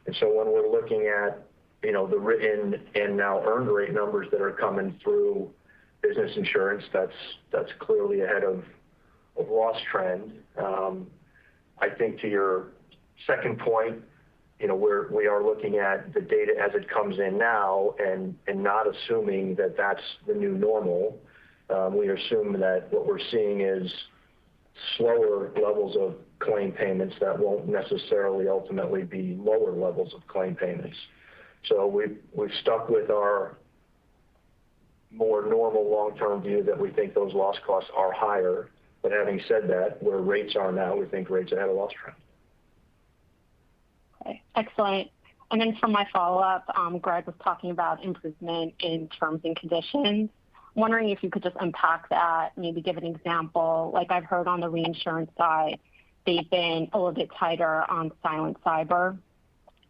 And so when we're looking at, the written and now earned rate numbers that are coming through business insurance, that's clearly ahead of loss trend. I think to your second point, we are looking at the data as it comes in now and not assuming that that's the new normal. We assume that what we're seeing is slower levels of claim payments that won't necessarily ultimately be lower levels of claim payments. So we've stuck with our more normal long-term view that we think those loss costs are higher. But having said that, where rates are now, we think rates ahead of loss trend. Okay, excellent. And then for my follow-up, Greg was talking about improvement in terms and conditions. I'm wondering if you could just unpack that, maybe give an example. Like I've heard on the reinsurance side, they've been a little bit tighter on silent cyber.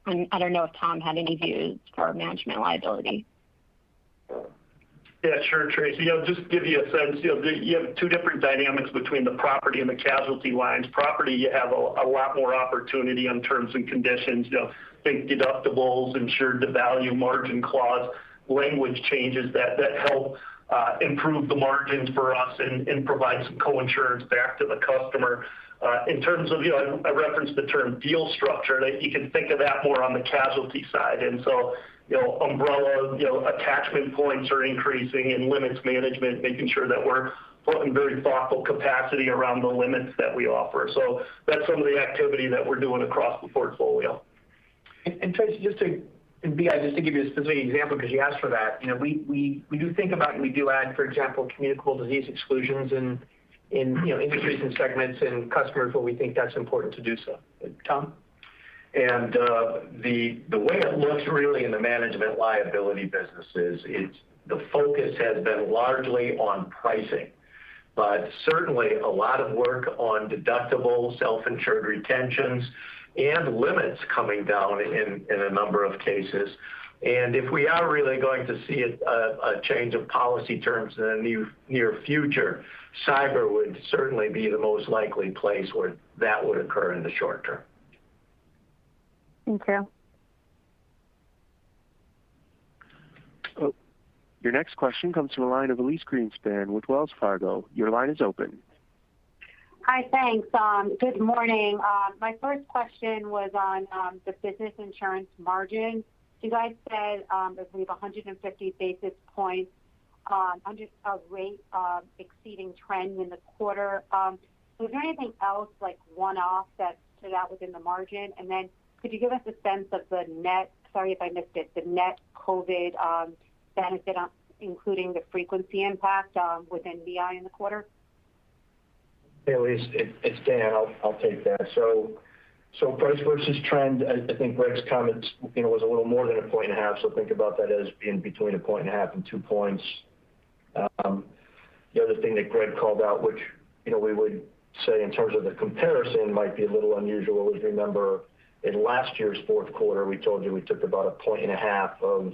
And I don't know if Tom had any views for management liability. Yeah, sure, Tracy. Just to give you a sense, you have two different dynamics between the property and the casualty lines. Property, you have a lot more opportunity on terms and conditions. Think deductibles, insured to value, margin clause, language changes that help improve the margins for us and provide some co-insurance back to the customer. In terms of, I referenced the term deal structure, that you can think of that more on the casualty side. And so, umbrella, attachment points are increasing and limits management, making sure that we're putting very thoughtful capacity around the limits that we offer. So that's some of the activity that we're doing across the portfolio. And Tracy, just to give you a specific example, because you asked for that, we do think about and we do add, for example, communicable disease exclusions in industries and segments and customers where we think that's important to do so. Tom? And the way it looks really in the management liability businesses, the focus has been largely on pricing, but certainly a lot of work on deductible, self-insured retentions, and limits coming down in a number of cases. And if we are really going to see a change of policy terms in the near future, cyber would certainly be the most likely place where that would occur in the short term. Thank you. Oh, your next question comes from the line of Elyse Greenspan with Wells Fargo. Your line is open. Hi, thanks. Good morning. My first question was on the business insurance margin. You guys said I believe 150 basis points under a rate exceeding trend in the quarter. Was there anything else like one-off that stood out within the margin? And then could you give us a sense of the net, sorry if I missed it, the net COVID benefit, including the frequency impact within BI in the quarter? Hey, Elise, it's Dan. I'll take that. So price versus trend, I think Greg's comments, was a little more than 1.5 points. So think about that as being between 1.5 points and 2 points. The other thing that Greg called out, which we would say in terms of the comparison might be a little unusual, is remember in last year's fourth quarter we told you we took about 1.5 points of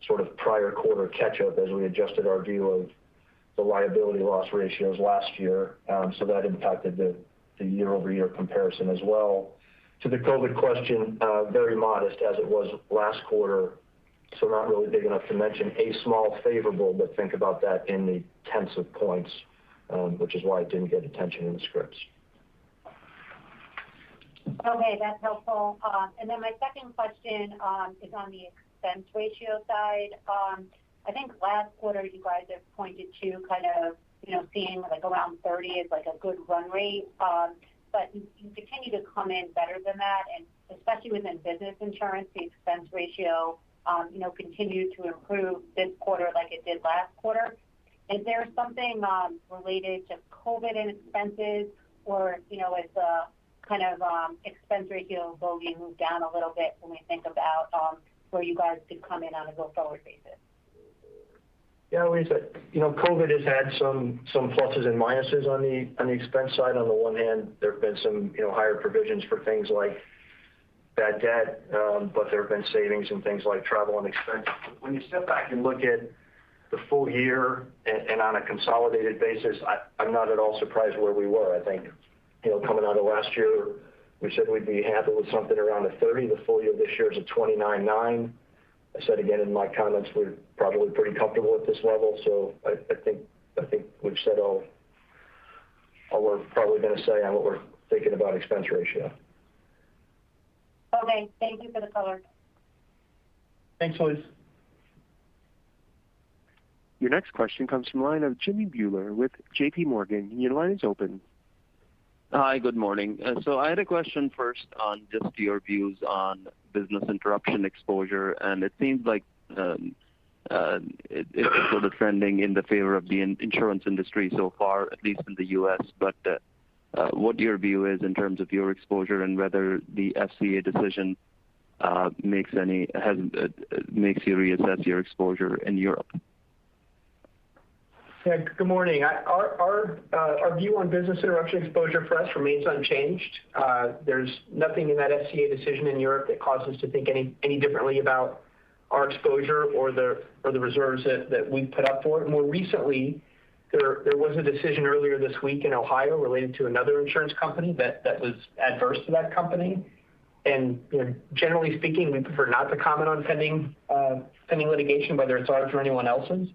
sort of prior quarter catch up as we adjusted our view of the liability loss ratios last year. So that impacted the year-over-year comparison as well. To the COVID question, very modest as it was last quarter, so not really big enough to mention a small favorable, but think about that in the tenths of points, which is why it didn't get attention in the scripts. Okay, that's helpful. And then my second question is on the expense ratio side. I think last quarter you guys have pointed to kind of, seeing like around 30 is like a good run rate. But you continue to come in better than that. And especially within business insurance, the expense ratio, continued to improve this quarter like it did last quarter. Is there something related to COVID and expenses, or, is the kind of expense ratio bogey moved down a little bit when we think about where you guys could come in on a go-forward basis? Yeah, Lisa, COVID has had some pluses and minuses on the expense side. On the one hand, there have been some higher provisions for things like bad debt, but there have been savings in things like travel and expense. When you step back and look at the full year and on a consolidated basis, I'm not at all surprised where we were. I think coming out of last year, we said we'd be happy with something around 30. The full year this year is 29.9. I said again in my comments, we're probably pretty comfortable at this level. So I think we've said all we're probably going to say on what we're thinking about expense ratio. Okay, thank you for the color. Thanks, Liz. Your next question comes from the line of Jimmy Buehler with J.P. Morgan. Your line is open. Hi, good morning. So I had a question first on just your views on business interruption exposure, and it seems like it's sort of trending in the favor of the insurance industry so far, at least in the U.S. But what your view is in terms of your exposure and whether the FCA decision makes you reassess your exposure in Europe. Yeah, good morning. Our view on business interruption exposure for us remains unchanged. There's nothing in that FCA decision in Europe that causes us to think any differently about our exposure or the reserves that we put up for it. More recently, there was a decision earlier this week in Ohio related to another insurance company that was adverse to that company. And generally speaking, we prefer not to comment on pending litigation, whether it's ours or anyone else's.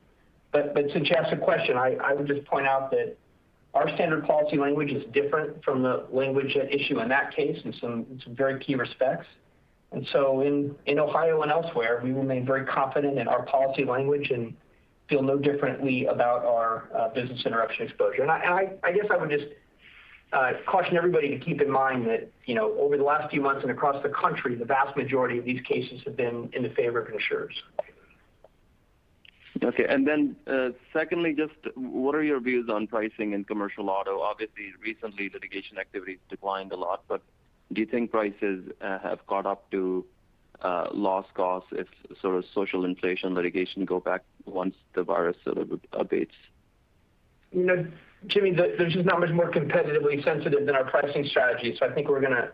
But since you asked the question, I would just point out that our standard policy language is different from the language at issue in that case in some very key respects. And so in Ohio and elsewhere, we remain very confident in our policy language and feel no differently about our business interruption exposure. And I guess I would just caution everybody to keep in mind that, over the last few months and across the country, the vast majority of these cases have been in the favor of insurers. Okay, and then secondly, just what are your views on pricing in commercial auto? Obviously, recently litigation activities declined a lot, but do you think prices have caught up to loss costs if sort of social inflation litigation go back once the virus sort of abates? Jimmy, there's just not much more competitively sensitive than our pricing strategy, so I think we're gonna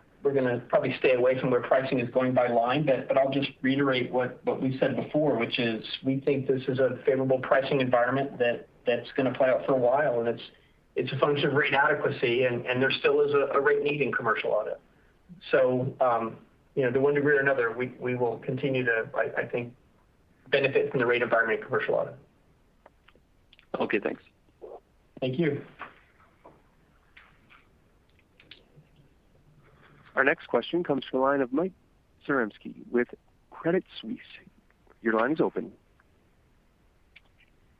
probably stay away from where pricing is going by line. But I'll just reiterate what we said before, which is we think this is a favorable pricing environment that's going to play out for a while, and it's a function of rate adequacy, and there still is a rate need in commercial auto. So to one degree or another, we will continue to I think benefit from the rate environment in commercial auto. Okay, thanks. Thank you. Our next question comes from the line of Mike Zaremski with Credit Suisse. Your line is open.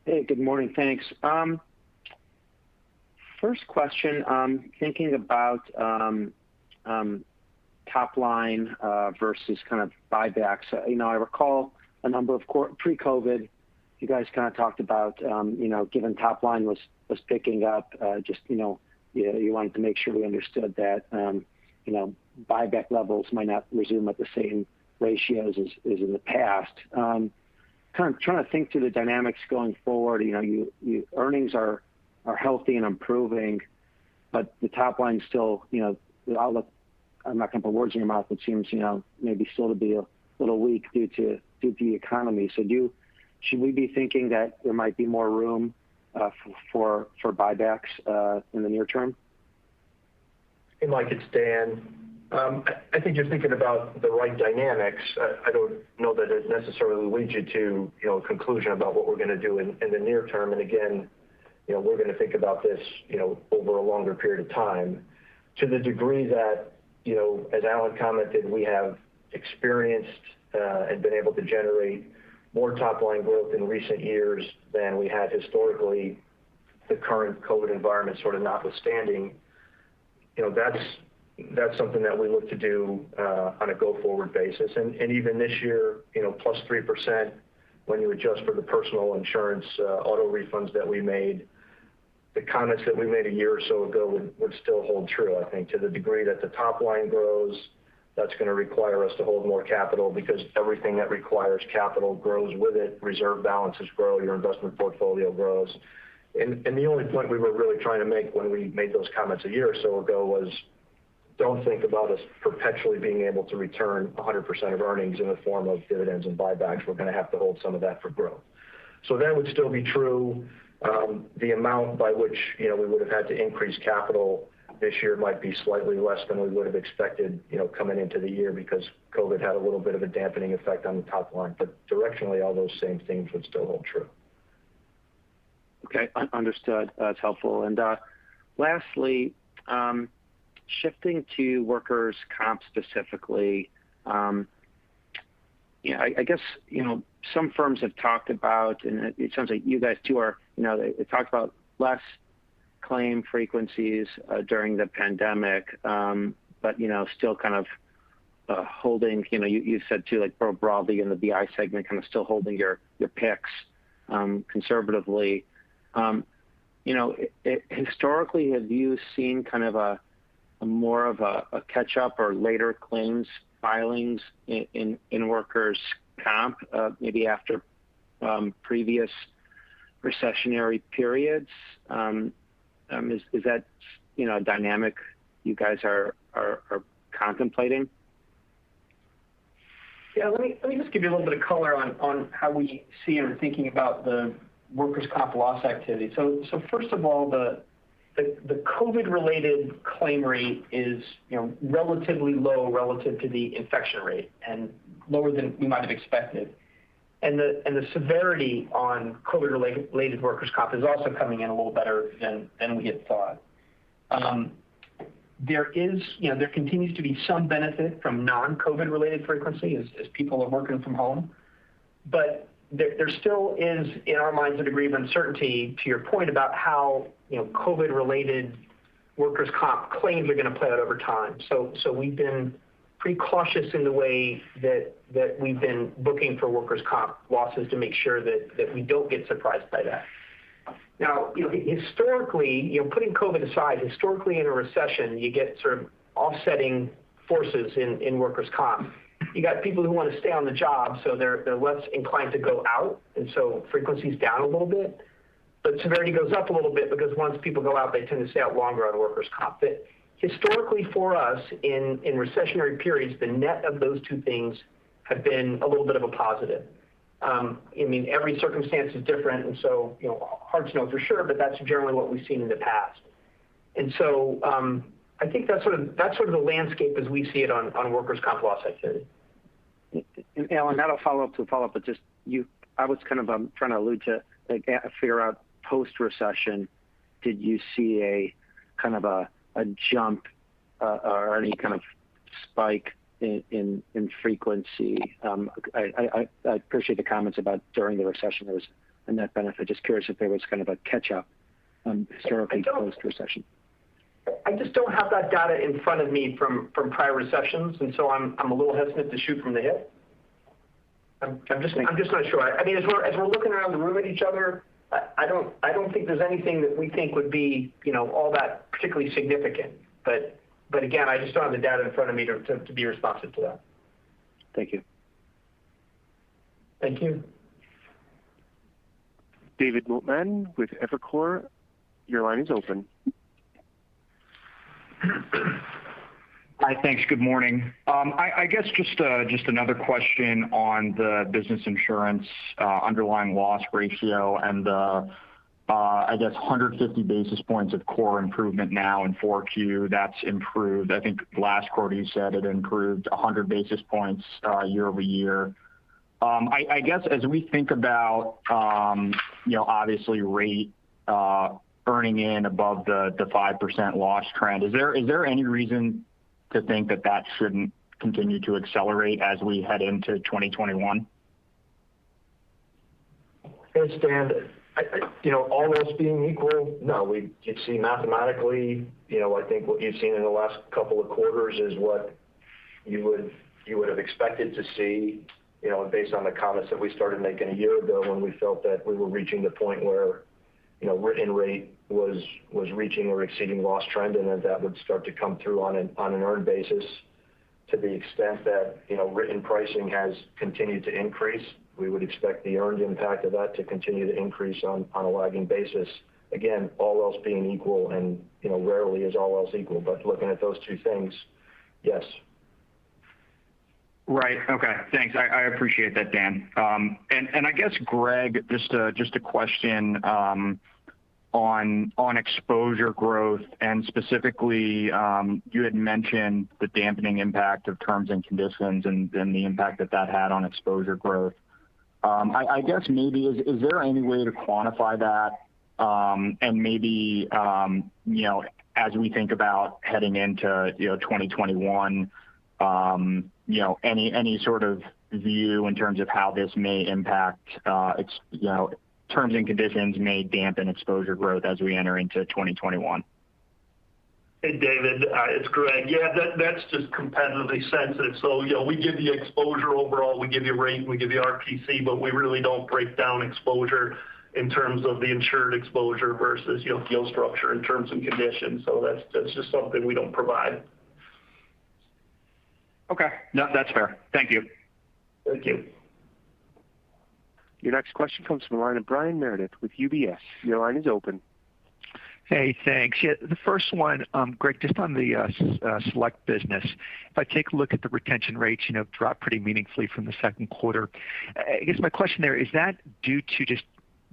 Hey, good morning. Thanks. First question, thinking about top line versus kind of buybacks. I recall a number of pre-COVID, you guys kind of talked about, given top line was picking up, you wanted to make sure we understood that, buyback levels might not resume at the same ratios as in the past. Kind of trying to think through the dynamics going forward. You earnings are healthy and improving, but the top line still, the outlook, I'm not going to put words in your mouth, it seems, maybe still to be a little weak due to the economy. So should we be thinking that there might be more room for buybacks in the near term? Hey, Mike, it's Dan. I think you're thinking about the right dynamics. I don't know that it necessarily leads you to a conclusion about what we're going to do in the near term. And again, we're going to think about this over a longer period of time. To the degree that as Alan commented, we have experienced and been able to generate more top line growth in recent years than we had historically, the current COVID environment sort of notwithstanding. That's something that we look to do on a go-forward basis. And even this year, plus 3% when you adjust for the personal insurance auto refunds that we made. The comments that we made a year or so ago would still hold true. I think to the degree that the top line grows, that's going to require us to hold more capital because everything that requires capital grows with it. Reserve balances grow, your investment portfolio grows. And the only point we were really trying to make when we made those comments a year or so ago was don't think about us perpetually being able to return 100% of earnings in the form of dividends and buybacks. We're going to have to hold some of that for growth. So that would still be true. The amount by which we would have had to increase capital this year might be slightly less than we would have expected coming into the year because COVID had a little bit of a dampening effect on the top line. But directionally, all those same things would still hold true. Okay, understood. That's helpful. And lastly, shifting to workers' comp specifically, I guess, some firms have talked about, and it sounds like you guys too are, they talked about less claim frequencies during the pandemic, but still kind of holding. You said too, like broadly in the BI segment, kind of still holding your picks conservatively. Historically, have you seen kind of a more of a catch up or later claims filings in workers' comp, maybe after previous recessionary periods? Is that a dynamic you guys are contemplating? Yeah, let me just give you a little bit of color on how we see and are thinking about the workers' comp loss activity. So first of all, the COVID-related claim rate is relatively low relative to the infection rate and lower than we might have expected. And the severity on COVID-related workers' comp is also coming in a little better than we had thought. There continues to be some benefit from non-COVID related frequency as people are working from home, but there still is, in our minds, a degree of uncertainty to your point about how COVID related workers' comp claims are going to play out over time. So we've been pretty cautious in the way that we've been booking for workers' comp losses to make sure that we don't get surprised by that. Now, historically, putting COVID aside, historically in a recession, you get sort of offsetting forces in workers' comp. You got people who want to stay on the job, so they're less inclined to go out, and so frequency's down a little bit. But severity goes up a little bit because once people go out, they tend to stay out longer on workers' comp. But historically for us, in recessionary periods, the net of those two things have been a little bit of a positive. Every circumstance is different, and so hard to know for sure, but that's generally what we've seen in the past. And so I think that's sort of the landscape as we see it on workers' comp loss activity. And Alan, that'll follow up, but just I was kind of trying to allude to figure out post-recession, did you see a kind of a jump or any kind of spike in frequency? I appreciate the comments about during the recession there was a net benefit. Just curious if there was kind of a catch-up historically post-recession. I just don't have that data in front of me from prior recessions, and so I'm a little hesitant to shoot from the hip. I'm just not sure. As we're looking around the room at each other, I don't think there's anything that we think would be all that particularly significant. But again, I just don't have the data in front of me to be responsive to that. Thank you. Thank you. David Motman with Evercore, your line is open. Hi, thanks. Good morning. I guess just another question on the business insurance underlying loss ratio and the 150 basis points of core improvement now in 4Q. That's improved. I think last quarter you said it improved 100 basis points year over year. I guess as we think about obviously rate earning in above the 5% loss trend, is there any reason to think that shouldn't continue to accelerate as we head into 2021? Hey, Stan, all else being equal, no. You'd see mathematically, I think what you've seen in the last couple of quarters is what you would have expected to see, based on the comments that we started making a year ago when we felt that we were reaching the point where, written rate was reaching or exceeding loss trend, and that would start to come through on an earned basis. To the extent that written pricing has continued to increase, we would expect the earned impact of that to continue to increase on a lagging basis. Again, all else being equal, and rarely is all else equal, but looking at those two things, yes. Right. Okay. Thanks. I appreciate that, Dan. And I guess, Greg, just a question on exposure growth, and specifically, you had mentioned the dampening impact of terms and conditions and the impact that had on exposure growth. I guess maybe is there any way to quantify that? And maybe as we think about heading into 2021. Any sort of view in terms of how this may impact terms and conditions may dampen exposure growth as we enter into 2021? Hey, David, it's Greg. Yeah, that's just competitively sensitive. So, we give you exposure overall, we give you rate, we give you RPC, but we really don't break down exposure in terms of the insured exposure versus, deal structure in terms and conditions. So that's just something we don't provide. Okay. No, that's fair. Thank you. Thank you. Your next question comes from the line of Brian Meredith with UBS. Your line is open. Hey, thanks. Yeah, the first one, Greg, just on the select business. If I take a look at the retention rates, dropped pretty meaningfully from the second quarter. I guess my question there, is that due to just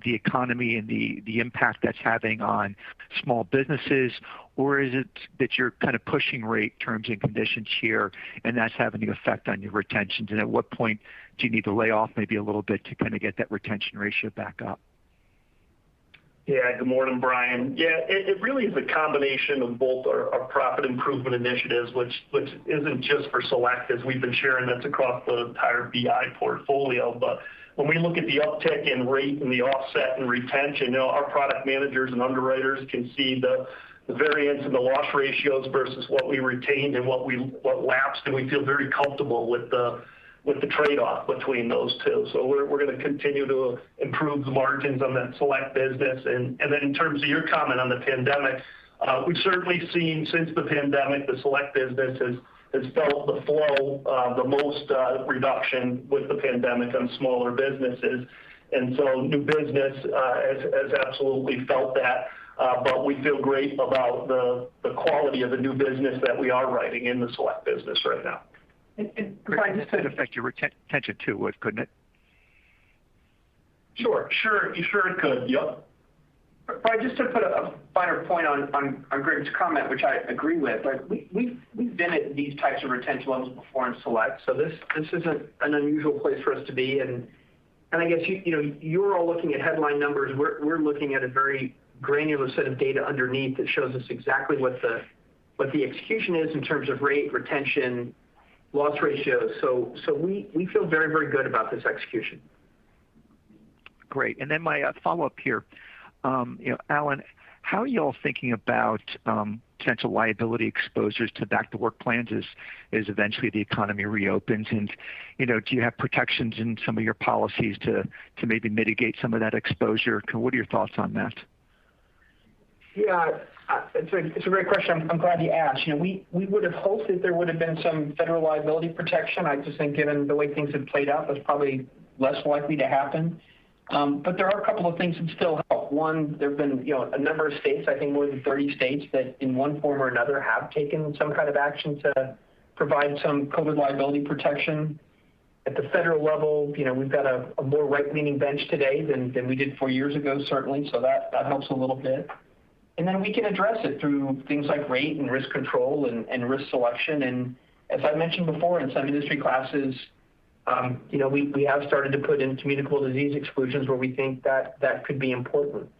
the economy and the impact that's having on small businesses, or is it that you're kind of pushing rate terms and conditions here and that's having an effect on your retentions? And at what point do you need to lay off maybe a little bit to kind of get that retention ratio back up? Yeah, good morning, Brian. Yeah, it really is a combination of both our profit improvement initiatives, which isn't just for Select, as we've been sharing, that's across the entire BI portfolio. But when we look at the uptick in rate and the offset in retention, our product managers and underwriters can see the variance in the loss ratios versus what we retained and what lapsed, and we feel very comfortable with the trade-off between those two. So we're going to continue to improve the margins on that Select business. And then in terms of your comment on the pandemic, we've certainly seen since the pandemic, the Select business has felt the flow, the most reduction with the pandemic on smaller businesses. And so new business has absolutely felt that. But we feel great about the quality of the new business that we are writing in the Select business right now. And Brian, just to affect your retention too, couldn't it? Sure it could. Yep. Brian, just to put a finer point on Greg's comment, which I agree with, right? We've been at these types of retention levels before in Select, so this isn't an unusual place for us to be. And I guess you're all looking at headline numbers. We're looking at a very granular set of data underneath that shows us exactly what the execution is in terms of rate, retention, loss ratios. So we feel very, very good about this execution. Great. And then my follow-up here, Alan, how are you all thinking about potential liability exposures to back-to-work plans as eventually the economy reopens? And, do you have protections in some of your policies to maybe mitigate some of that exposure? What are your thoughts on that? Yeah, it's a great question. I'm glad you asked. We would have hoped that there would have been some federal liability protection. I just think given the way things have played out, that's probably less likely to happen. But there are a couple of things that still help. One, there have been a number of states, I think more than 30 states, that in one form or another have taken some kind of action to provide some COVID liability protection. At the federal level, we've got a more right-leaning bench today than we did 4 years ago, certainly, so that helps a little bit. And then we can address it through things like rate and risk control and risk selection. And as I mentioned before, in some industry classes, we have started to put in communicable disease exclusions where we think that could be important.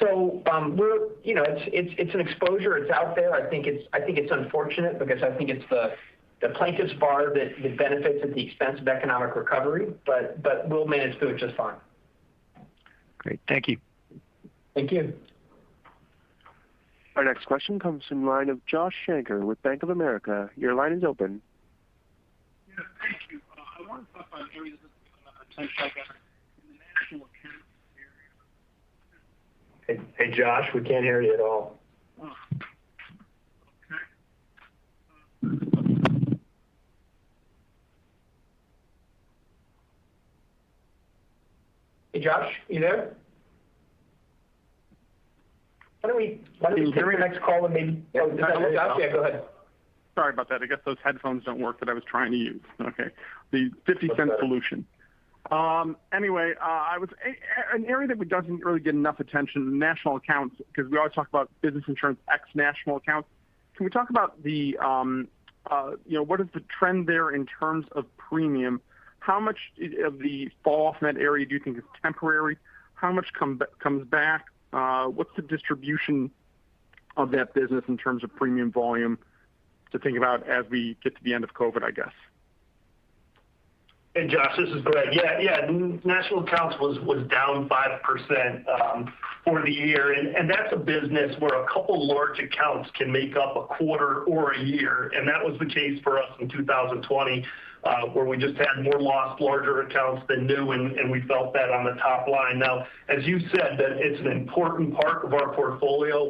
So it's an exposure. It's out there. I think it's unfortunate because I think it's the plaintiff's bar that benefits at the expense of economic recovery. But we'll manage through it just fine. Great. Thank you. Thank you. Our next question comes from the line of Josh Shanker with Bank of America. Your line is open. Yeah, thank you. I want to talk about areas of potential in the national account area. Hey, Josh, we can't hear you at all. Oh, okay. Hey, Josh, you there? Why don't we take the next call and maybe... Oh, is that Josh? Yeah, go ahead. Sorry about that. I guess those headphones don't work that I was trying to use. Okay. The 50-cent solution. Anyway, I was an area that doesn't really get enough attention, national accounts, because we always talk about business insurance ex-national accounts. Can we talk about the, what is the trend there in terms of premium? How much of the fall off in that area do you think is temporary? How much comes back? What's the distribution of that business in terms of premium volume to think about as we get to the end of COVID, I guess? Hey, Josh, this is Greg. Yeah, national accounts was down 5% for the year, and that's a business where a couple large accounts can make up a quarter or a year, and that was the case for us in 2020, where we just had more lost larger accounts than new, and we felt that on the top line. Now, as you said, that it's an important part of our portfolio.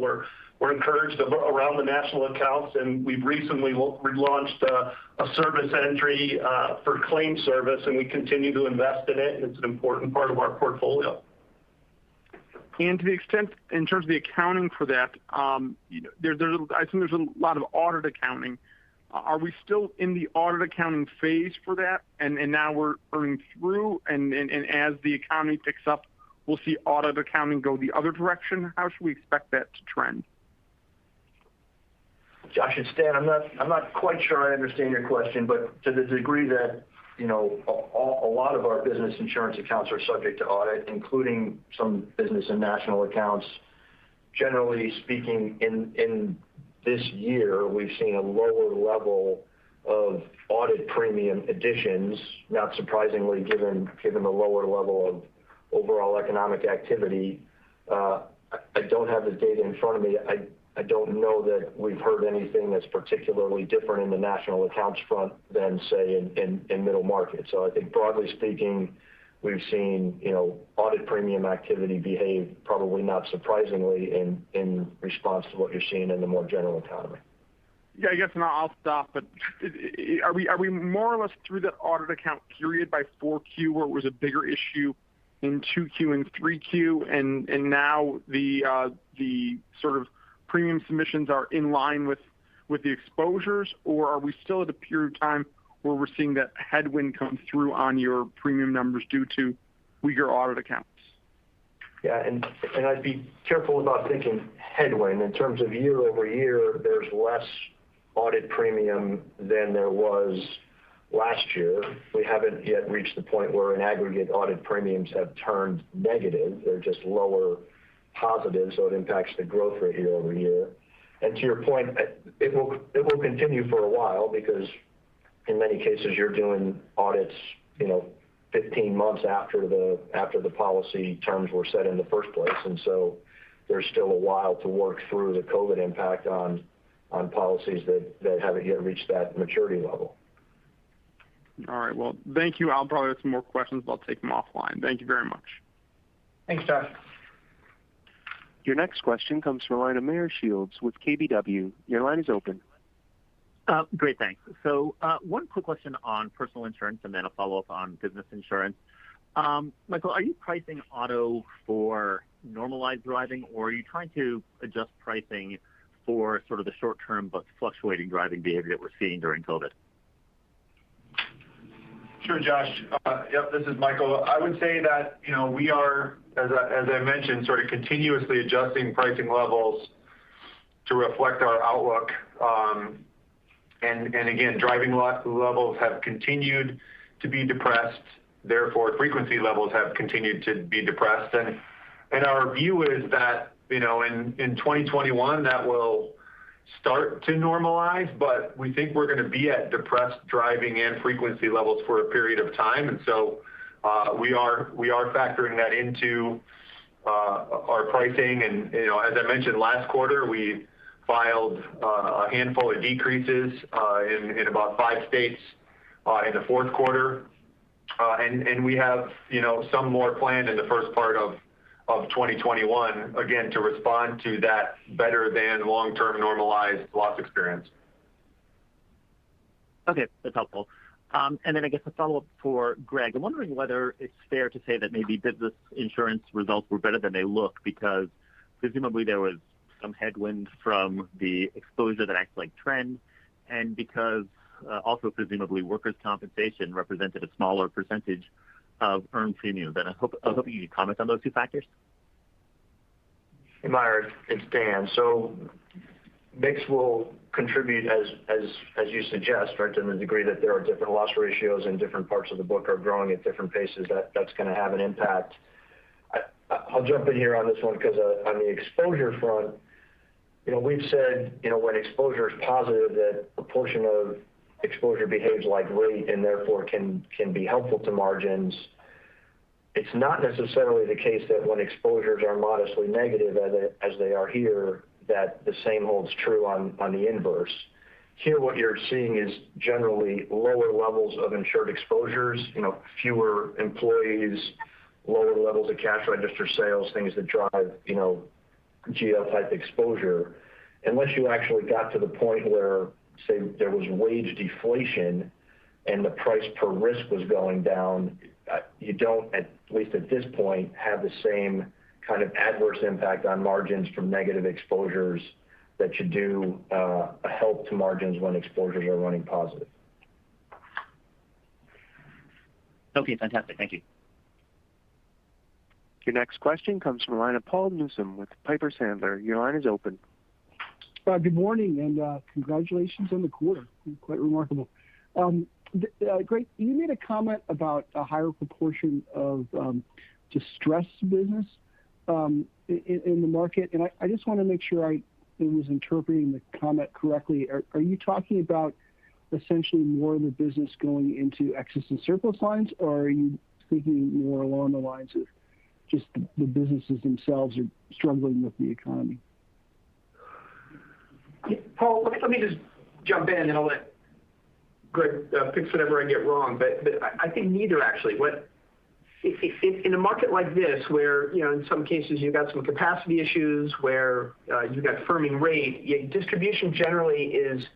We're encouraged around the national accounts, and we've recently relaunched a service entry for claim service, and we continue to invest in it, and it's an important part of our portfolio. And to the extent, in terms of the accounting for that, I think there's a lot of audit accounting. Are we still in the audit accounting phase for that? And now we're earning through, and as the economy picks up, we'll see audit accounting go the other direction. How should we expect that to trend? Josh, it's Dan. I'm not quite sure I understand your question, but to the degree that a lot of our business insurance accounts are subject to audit, including some business and national accounts. Generally speaking, in this year, we've seen a lower level of audit premium additions, not surprisingly, given the lower level of overall economic activity. I don't have the data in front of me. I don't know that we've heard anything that's particularly different in the national accounts front than, say, in middle market. So I think broadly speaking, we've seen audit premium activity behave probably not surprisingly in response to what you're seeing in the more general economy. Yeah, I guess, and I'll stop. But are we more or less through that audit account period by 4Q, where it was a bigger issue in 2Q and 3Q, and now the sort of premium submissions are in line with the exposures, or are we still at a period of time where we're seeing that headwind come through on your premium numbers due to weaker audit accounts? Yeah, and I'd be careful about thinking headwind. In terms of year over year, there's less audit premium than there was last year. We haven't yet reached the point where in aggregate audit premiums have turned negative. They're just lower positive, so it impacts the growth rate year over year. And to your point, it will continue for a while because in many cases you're doing audits, 15 months after the policy terms were set in the first place, and so there's still a while to work through the COVID impact on policies that haven't yet reached that maturity level. All right. Well, thank you. I'll probably have some more questions, but I'll take them offline. Thank you very much. Thanks, Josh. Your next question comes from the line of Meyer Shields with KBW. Your line is open. Great, thanks. So one quick question on personal insurance and then a follow-up on business insurance. Michael, are you pricing auto for normalized driving, or are you trying to adjust pricing for sort of the short-term but fluctuating driving behavior that we're seeing during COVID? Sure, Josh. Yep, this is Michael. I would say that, we are, as I mentioned, sort of continuously adjusting pricing levels to reflect our outlook. And again, driving levels have continued to be depressed. Therefore, frequency levels have continued to be depressed. And our view is that, in 2021, that will start to normalize, but we think we're going to be at depressed driving and frequency levels for a period of time. And so we are factoring that into our pricing. And, as I mentioned last quarter, we filed a handful of decreases in about 5 states in the fourth quarter. And we have, some more planned in the first part of 2021, again, to respond to that better than long-term normalized loss experience. Okay, that's helpful. And then I guess a follow-up for Greg. I'm wondering whether it's fair to say that maybe business insurance results were better than they look because presumably there was some headwind from the exposure that acts like trend, and because also presumably workers' compensation represented a smaller percentage of earned premium. And I hope you could comment on those 2 factors. Hey, Meyer, it's Dan. So mix will contribute as you suggest, right, to the degree that there are different loss ratios and different parts of the book are growing at different paces. That's going to have an impact. I'll jump in here on this one because on the exposure front, we've said, when exposure is positive, that a portion of exposure behaves like rate and therefore can be helpful to margins, it's not necessarily the case that when exposures are modestly negative as they are here, that the same holds true on the inverse. Here, what you're seeing is generally lower levels of insured exposures, fewer employees, lower levels of cash register sales, things that drive, GL type exposure. Unless you actually got to the point where, say, there was wage deflation and the price per risk was going down, you don't, at least at this point, have the same kind of adverse impact on margins from negative exposures that you do a help to margins when exposures are running positive. Okay, fantastic. Thank you. Your next question comes from the line of Paul Newsome with Piper Sandler. Your line is open. Good morning, and congratulations on the quarter. Quite remarkable. Greg, you made a comment about a higher proportion of distressed business in the market, and I just want to make sure I was interpreting the comment correctly. Are you talking about essentially more of the business going into excess and surplus lines, or are you thinking more along the lines of just the businesses themselves are struggling with the economy? Yeah, Paul, let me just jump in and I'll let Greg fix whatever I get wrong. But I think neither actually. In a market like this, where in some cases you've got some capacity issues, where you've got firming rate, distribution generally is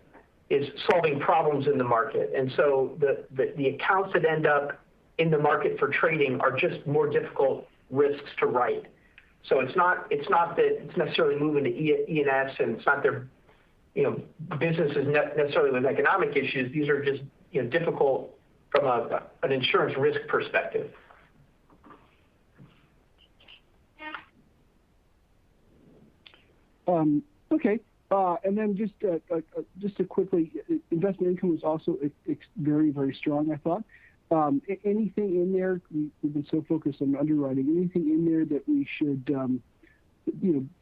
solving problems in the market, and so the accounts that end up in the market for trading are just more difficult risks to write. So it's not that it's necessarily moving to E&S, and it's not their businesses necessarily with economic issues. These are just difficult from an insurance risk perspective. Okay. And then just to quickly, investment income was also very, very strong, I thought. Anything in there, we've been so focused on underwriting, anything in there that we should,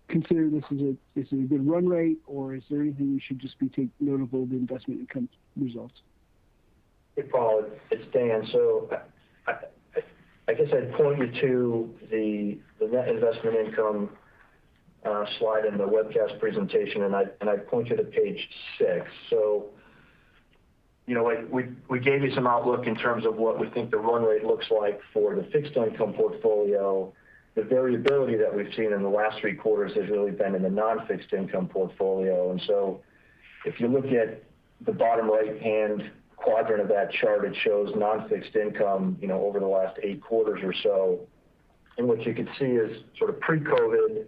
consider this is a good run rate, or is there anything we should just be take note of the investment income results? Hey, Paul, it's Dan. So I guess I'd point you to the net investment income slide in the webcast presentation, and I'd point you to page 6. So, we gave you some outlook in terms of what we think the run rate looks like for the fixed income portfolio. The variability that we've seen in the last 3 quarters has really been in the non-fixed income portfolio. And so if you look at the bottom right-hand quadrant of that chart, it shows non-fixed income, over the last 8 quarters or so. And what you can see is sort of pre-COVID,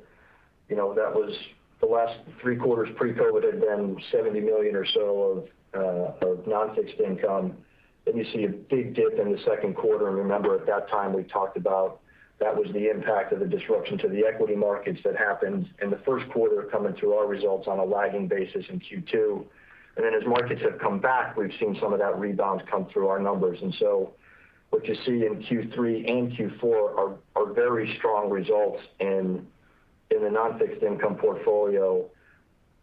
that was the last 3 quarters pre-COVID had been $70 million or so of non-fixed income. Then you see a big dip in the second quarter. And remember, at that time, we talked about that was the impact of the disruption to the equity markets that happened in the first quarter coming through our results on a lagging basis in Q2. And then as markets have come back, we've seen some of that rebound come through our numbers. And so what you see in Q3 and Q4 are very strong results in the non-fixed income portfolio.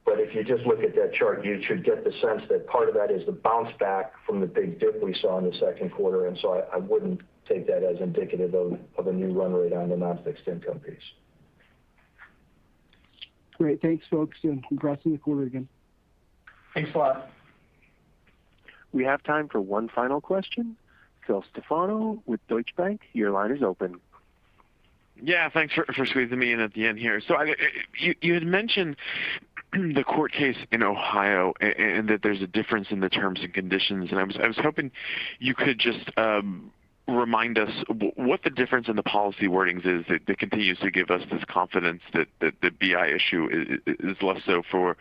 But if you just look at that chart, you should get the sense that part of that is the bounce back from the big dip we saw in the second quarter. And so I wouldn't take that as indicative of a new run rate on the non-fixed income piece. Great. Thanks, folks, and congrats on the quarter again. Thanks a lot. We have time for one final question. Phil Stefano with Deutsche Bank, your line is open. Yeah, thanks for squeezing me in at the end here. So you had mentioned the court case in Ohio and that there's a difference in the terms and conditions, and I was hoping you could just remind us what the difference in the policy wordings is that continues to give us this confidence that the BI issue is less so for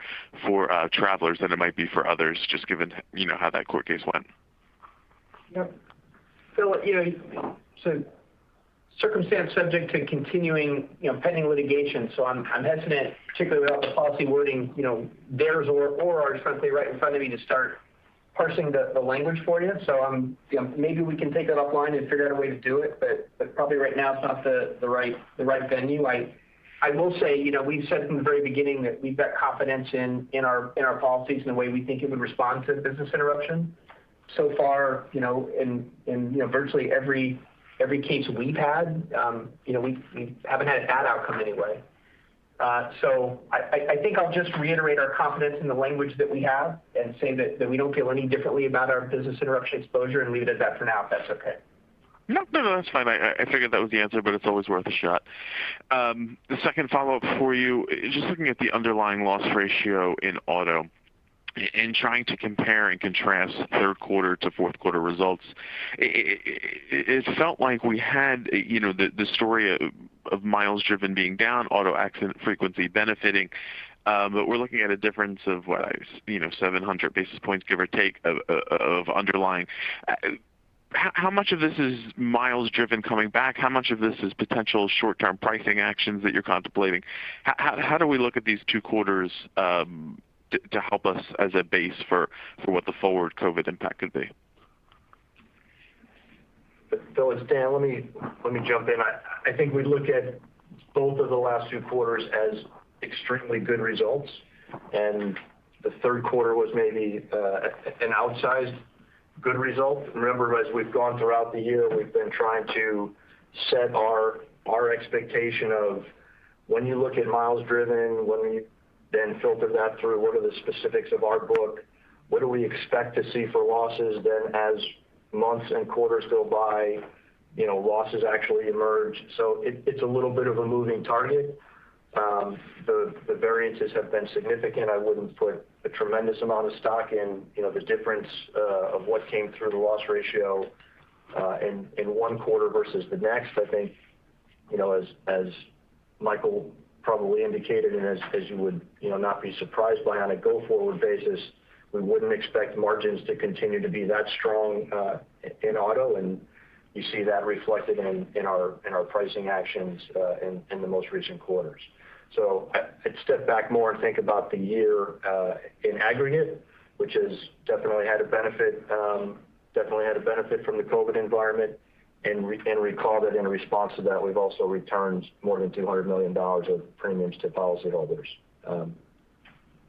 travelers than it might be for others, just given how that court case went. Yep. Phil, so circumstance subject to continuing, pending litigation. So I'm hesitant, particularly without the policy wording, theirs or ours, frankly, right in front of me to start parsing the language for you. So maybe we can take that offline and figure out a way to do it, but probably right now it's not the right venue. I I will say, we've said from the very beginning that we've got confidence in our policies and the way we think it would respond to business interruption. So far, in virtually every case we've had, we haven't had a bad outcome anyway. So I think I'll just reiterate our confidence in the language that we have and say that we don't feel any differently about our business interruption exposure and leave it at that for now, if that's okay. No, that's fine. I figured that was the answer, but it's always worth a shot. The second follow-up for you, just looking at the underlying loss ratio in auto and trying to compare and contrast third quarter to fourth quarter results, it felt like we had, the story of miles driven being down, auto accident frequency benefiting, but we're looking at a difference of 700 basis points, give or take, of underlying. How much of this is miles driven coming back? How much of this is potential short-term pricing actions that you're contemplating? How do we look at these two quarters to help us as a base for what the forward COVID impact could be? Phil, it's Dan. Let me jump in. I think we look at both of the last two quarters as extremely good results, and the third quarter was maybe an outsized good result. Remember, as we've gone throughout the year, we've been trying to set our expectation of when you look at miles driven, when we then filter that through what are the specifics of our book, what do we expect to see for losses, then as months and quarters go by, losses actually emerge. So it's a little bit of a moving target. The variances have been significant. I wouldn't put a tremendous amount of stock in, the difference of what came through the loss ratio in one quarter versus the next. I think, as Michael probably indicated, and as you would, not be surprised by on a go-forward basis, we wouldn't expect margins to continue to be that strong in auto, and you see that reflected in our pricing actions in the most recent quarters. So I'd step back more and think about the year in aggregate, which has definitely had a benefit from the COVID environment, and recall that in response to that, we've also returned more than $200 million of premiums to policyholders. I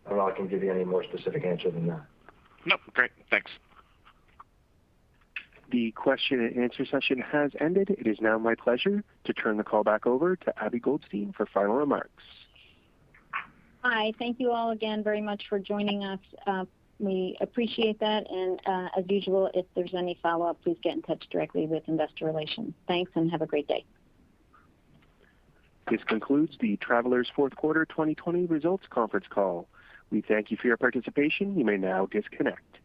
don't know if I can give you any more specific answer than that. Nope, great, thanks. The question and answer session has ended. It is now my pleasure to turn the call back over to Abby Goldstein for final remarks. Hi, thank you all again very much for joining us. We appreciate that, and as usual, if there's any follow-up, please get in touch directly with Investor Relations. Thanks, and have a great day. This concludes the Travelers Fourth Quarter 2020 Results Conference Call. We thank you for your participation. You may now disconnect.